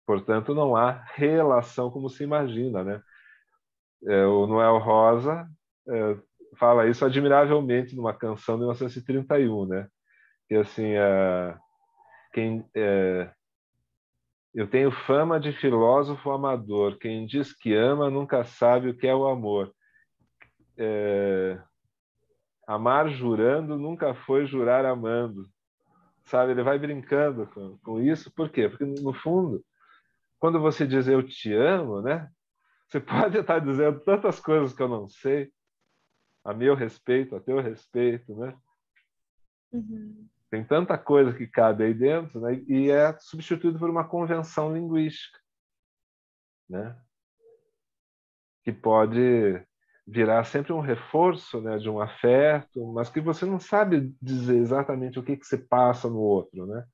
Portanto, não há relação como se imagina, né? O Noel Rosa fala isso admiravelmente numa canção de 1931, né? Que assim, quem, eu tenho fama de filósofo amador. Quem diz que ama nunca sabe o que é o amor. Amar jurando nunca foi jurar amando. Sabe? Ele vai brincando com isso. Por quê? Porque, no fundo, quando você diz eu te amo, né? Você pode estar dizendo tantas coisas que eu não sei, a meu respeito, a teu respeito, né? Uhum. Tem tanta coisa que cabe aí dentro, né? E é substituído por uma convenção linguística, né? Que pode virar sempre um reforço, né, de um afeto, mas que você não sabe dizer exatamente o que se passa no outro, né?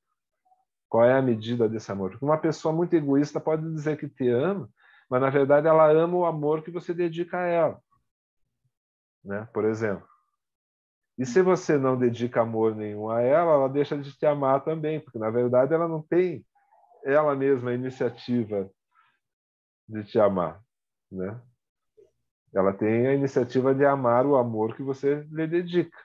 Qual é a medida desse amor? Porque uma pessoa muito egoísta pode dizer que te ama, mas na verdade ela ama o amor que você dedica a ela, né? Por exemplo. E se você não dedica amor nenhum a ela, ela deixa de te amar também, porque na verdade ela não tem ela mesma a iniciativa de te amar, né? Ela tem a iniciativa de amar o amor que você lhe dedica.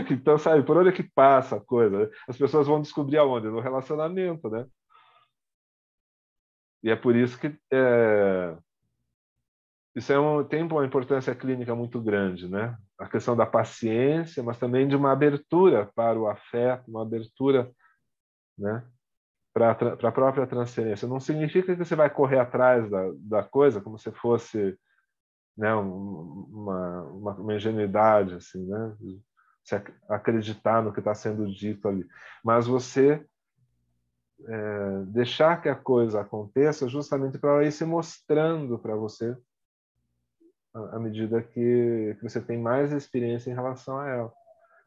Então, sabe, por onde é que passa a coisa? As pessoas vão descobrir aonde? No relacionamento, né? E é por isso que isso tem uma importância clínica muito grande, né? A questão da paciência, mas também de uma abertura para o afeto, uma abertura, né, para a própria transferência. Não significa que você vai correr atrás da coisa como se fosse, né, uma ingenuidade, assim, né? Se acreditar no que está sendo dito ali. Mas você deixar que a coisa aconteça justamente para ela ir se mostrando para você à medida que você tem mais experiência em relação a ela.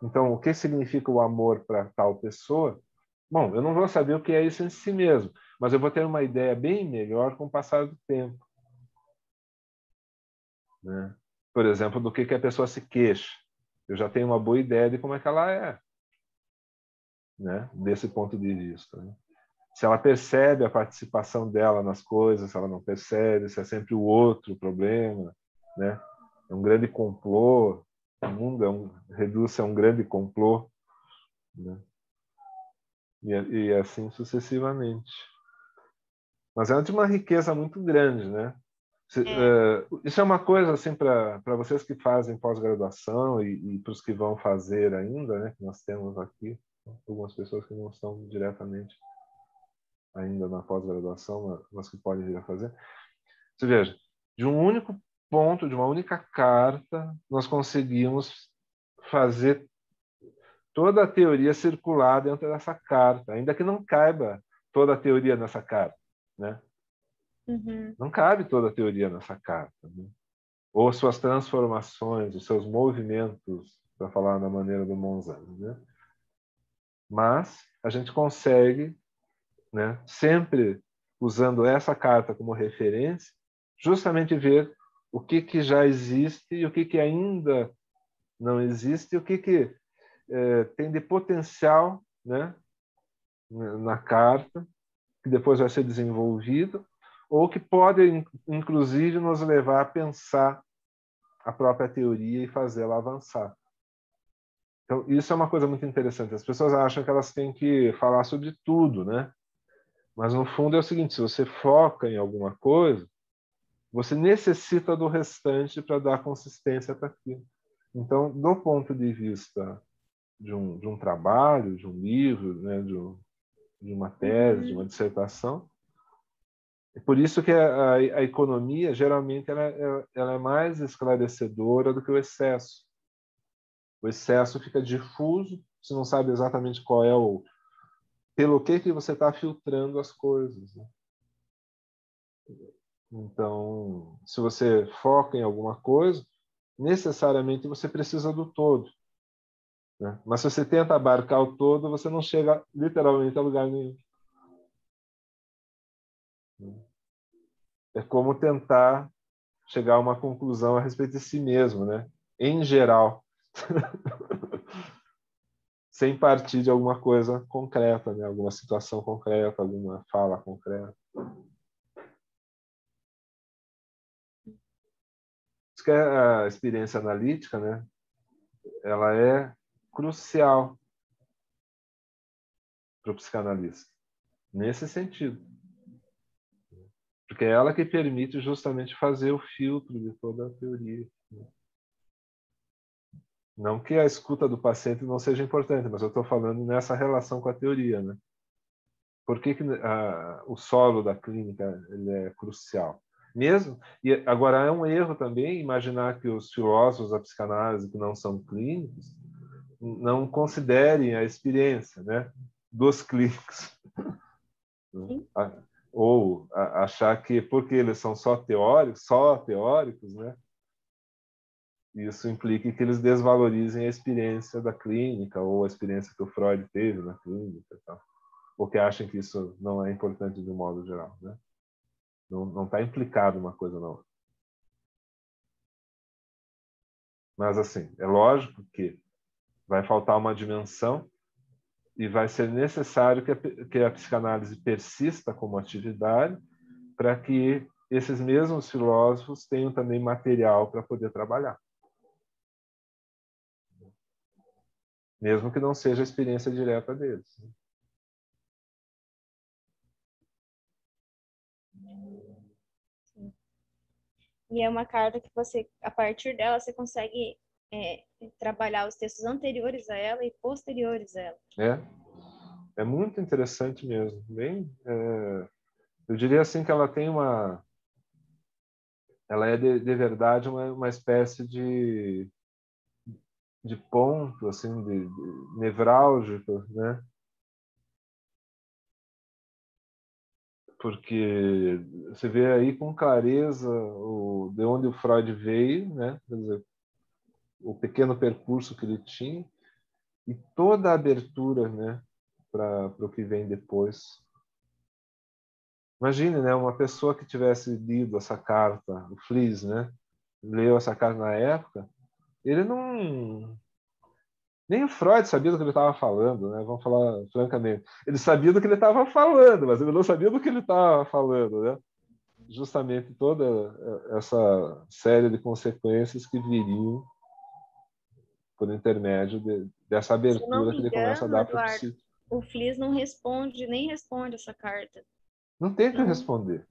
Então, o que significa o amor para tal pessoa? Bom, eu não vou saber o que é isso em si mesmo, mas eu vou ter uma ideia bem melhor com o passar do tempo, né? Por exemplo, do que a pessoa se queixa. Eu já tenho uma boa ideia de como é que ela é, né? Desse ponto de vista, né? Se ela percebe a participação dela nas coisas, se ela não percebe, se é sempre o outro o problema, né? É um grande complô, o mundo reduz-se a um grande complô, né? E assim sucessivamente. Mas é de uma riqueza muito grande, né? É. Isso é uma coisa assim para vocês que fazem pós-graduação e para os que vão fazer ainda, né? Que nós temos aqui algumas pessoas que não estão diretamente ainda na pós-graduação, mas que podem vir a fazer. Você veja, de um único ponto, de uma única carta, nós conseguimos fazer toda a teoria circular dentro dessa carta, ainda que não caiba toda a teoria nessa carta, né? Uhum. Não cabe toda a teoria nessa carta, né? Ou suas transformações, os seus movimentos, para falar na maneira do Monzani, né? Mas a gente consegue, né, sempre usando essa carta como referência, justamente ver o que já existe e o que ainda não existe, e o que tem de potencial, né, na carta, que depois vai ser desenvolvido, ou que pode, inclusive, nos levar a pensar a própria teoria e fazê-la avançar. Então, isso é uma coisa muito interessante. As pessoas acham que elas têm que falar sobre tudo, né? Mas, no fundo, é o seguinte, se você foca em alguma coisa, você necessita do restante para dar consistência para aquilo. Então, do ponto de vista de um trabalho, de um livro, né, de uma tese, de uma dissertação, é por isso que a economia, geralmente, ela é mais esclarecedora do que o excesso. O excesso fica difuso, você não sabe exatamente qual é pelo que você está filtrando as coisas, né? Então, se você foca em alguma coisa, necessariamente você precisa do todo, né? Mas se você tenta abarcar o todo, você não chega literalmente a lugar nenhum. É como tentar chegar a uma conclusão a respeito de si mesmo, né? Em geral. Sem partir de alguma coisa concreta, né? Alguma situação concreta, alguma fala concreta. Isso que é a experiência analítica, né? Ela é crucial para o psicanalista, nesse sentido. Porque é ela que permite justamente fazer o filtro de toda a teoria. Não que a escuta do paciente não seja importante, mas eu estou falando nessa relação com a teoria, né? Por que o solo da clínica ele é crucial? Mesmo, e agora é um erro também imaginar que os filósofos da psicanálise que não são clínicos não considerem a experiência, né, dos clínicos. Ou achar que porque eles são só teóricos, né, isso implica que eles desvalorizem a experiência da clínica ou a experiência que o Freud teve na clínica, e tal. Porque acham que isso não é importante de um modo geral, né? Não está implicado uma coisa na outra. Mas, assim, é lógico que vai faltar uma dimensão e vai ser necessário que a psicanálise persista como atividade para que esses mesmos filósofos tenham também material para poder trabalhar. Mesmo que não seja a experiência direta deles. E é uma carta que você, a partir dela, você consegue trabalhar os textos anteriores a ela e posteriores a ela. É muito interessante mesmo. Eu diria assim que ela tem ela é de verdade uma espécie de ponto assim de nevrálgico, né? Porque você vê aí com clareza de onde o Freud veio, né? Quer dizer, o pequeno percurso que ele tinha e toda a abertura, né, para o que vem depois. Imagine, né, uma pessoa que tivesse lido essa carta, o Fliess, né, leu essa carta na época, ele não... Nem o Freud sabia do que ele estava falando, né? Vamos falar francamente. Ele sabia do que ele estava falando, mas ele não sabia do que ele estava falando, né? Justamente toda essa série de consequências que viriam por intermédio dessa Se eu não abertura me que ele começa a engano, dar para o Eduardo, psico. o Fliess não responde, nem responde essa carta. Não tem que Não. responder.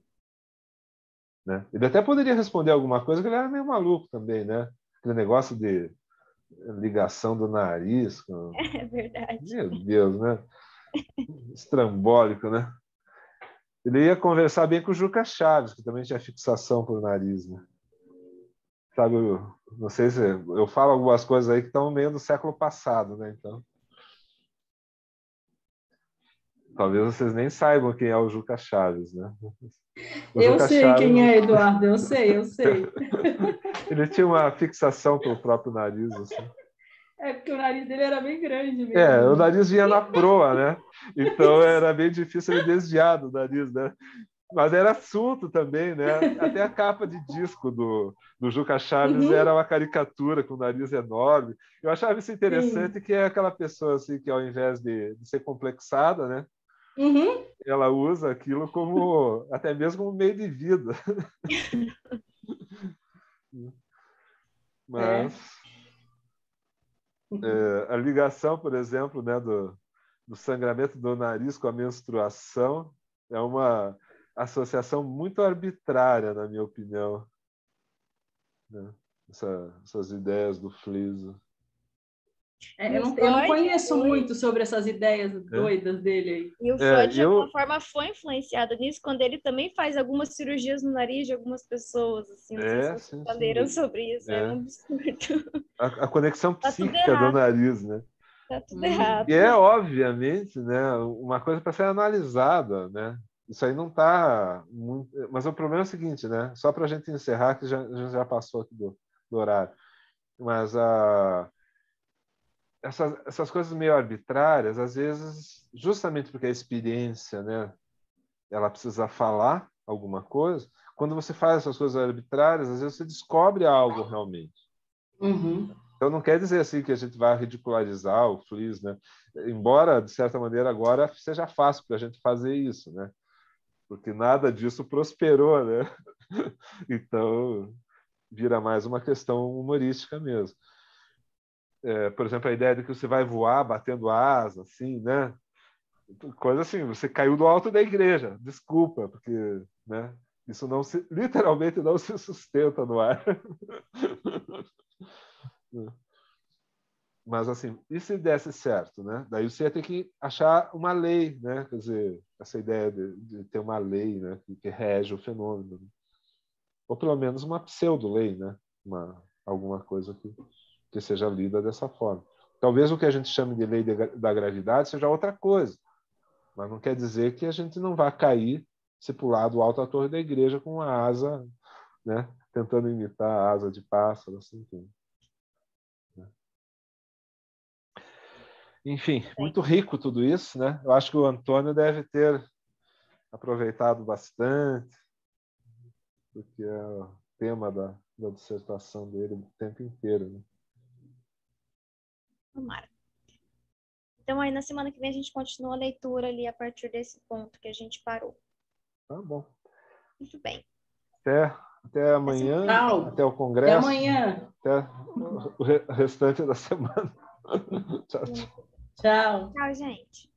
Né? Ele até poderia responder alguma coisa, que ele era meio maluco também, né? Aquele negócio de ligação do nariz. É verdade. Meu Deus, né? Estrambólico, né? Ele ia conversar bem com o Juca Chaves, que também tinha fixação por nariz, né? sabe, não sei se eu falo algumas coisas aí que estão meio do século passado, né? Então, talvez vocês nem saibam quem é o Juca Chaves, né? O Eu Juca sei Chaves, quem é, Eduardo, eu sei. ele tinha uma fixação pelo próprio nariz, assim. É porque o nariz dele era bem grande mesmo. O nariz vinha na proa, né? Então era bem difícil ele desviar do nariz, né? Mas era assunto também, né? Até a capa de disco do Juca Chaves era uma caricatura com o nariz enorme. Eu achava isso interessante, Sim. que é aquela pessoa assim que ao invés de ser complexada, né? Ela usa aquilo como até mesmo um meio de vida. Mas a ligação, por exemplo, né, do sangramento do nariz com a menstruação é uma associação muito arbitrária, na minha opinião, né? Essas ideias do Fliso. Eu não conheço muito sobre essas ideias doidas dele aí. E o Freud, de alguma forma, foi influenciado nisso quando ele também faz algumas cirurgias no nariz de algumas pessoas. Assim, não sei se vocês leram sobre isso. É um absurdo. A conexão psíquica do nariz, né? Tá tudo errado. E é, obviamente, né, uma coisa para ser analisada, né? Isso aí não está muito... Mas o problema é o seguinte, né? Só para a gente encerrar, que a gente já passou aqui do horário. Mas essas coisas meio arbitrárias, às vezes, justamente porque a experiência, né, ela precisa falar alguma coisa, quando você faz essas coisas arbitrárias, às vezes você descobre algo realmente. Então não quer dizer assim que a gente vai ridicularizar o Flies, né? Embora, de certa maneira, agora seja fácil para a gente fazer isso, né? Porque nada disso prosperou, né? Então vira mais uma questão humorística mesmo. Por exemplo, a ideia de que você vai voar batendo asa, assim, né? Coisa assim, você caiu do alto da igreja, desculpa, porque, né? Isso literalmente não se sustenta no ar. Mas assim, e se desse certo, né? Daí você ia ter que achar uma lei, né? Quer dizer, essa ideia de ter uma lei, né? Que rege o fenômeno, né? Ou pelo menos uma pseudo-lei, né? Alguma coisa que seja lida dessa forma. Talvez o que a gente chame de lei da gravidade seja outra coisa, mas não quer dizer que a gente não vá cair se pular do alto da torre da igreja com uma asa, né? Tentando imitar a asa de pássaro, assim, enfim, muito rico tudo isso, né? Eu acho que o Antônio deve ter aproveitado bastante, porque é o tema da dissertação dele o tempo inteiro, né? Tomara. Então, aí na semana que vem a gente continua a leitura ali a partir desse ponto que a gente parou. Tá bom. Muito bem. Até amanhã, até o congresso. Até amanhã. Até o restante da semana. Tchau, tchau. Tchau. Tchau, gente.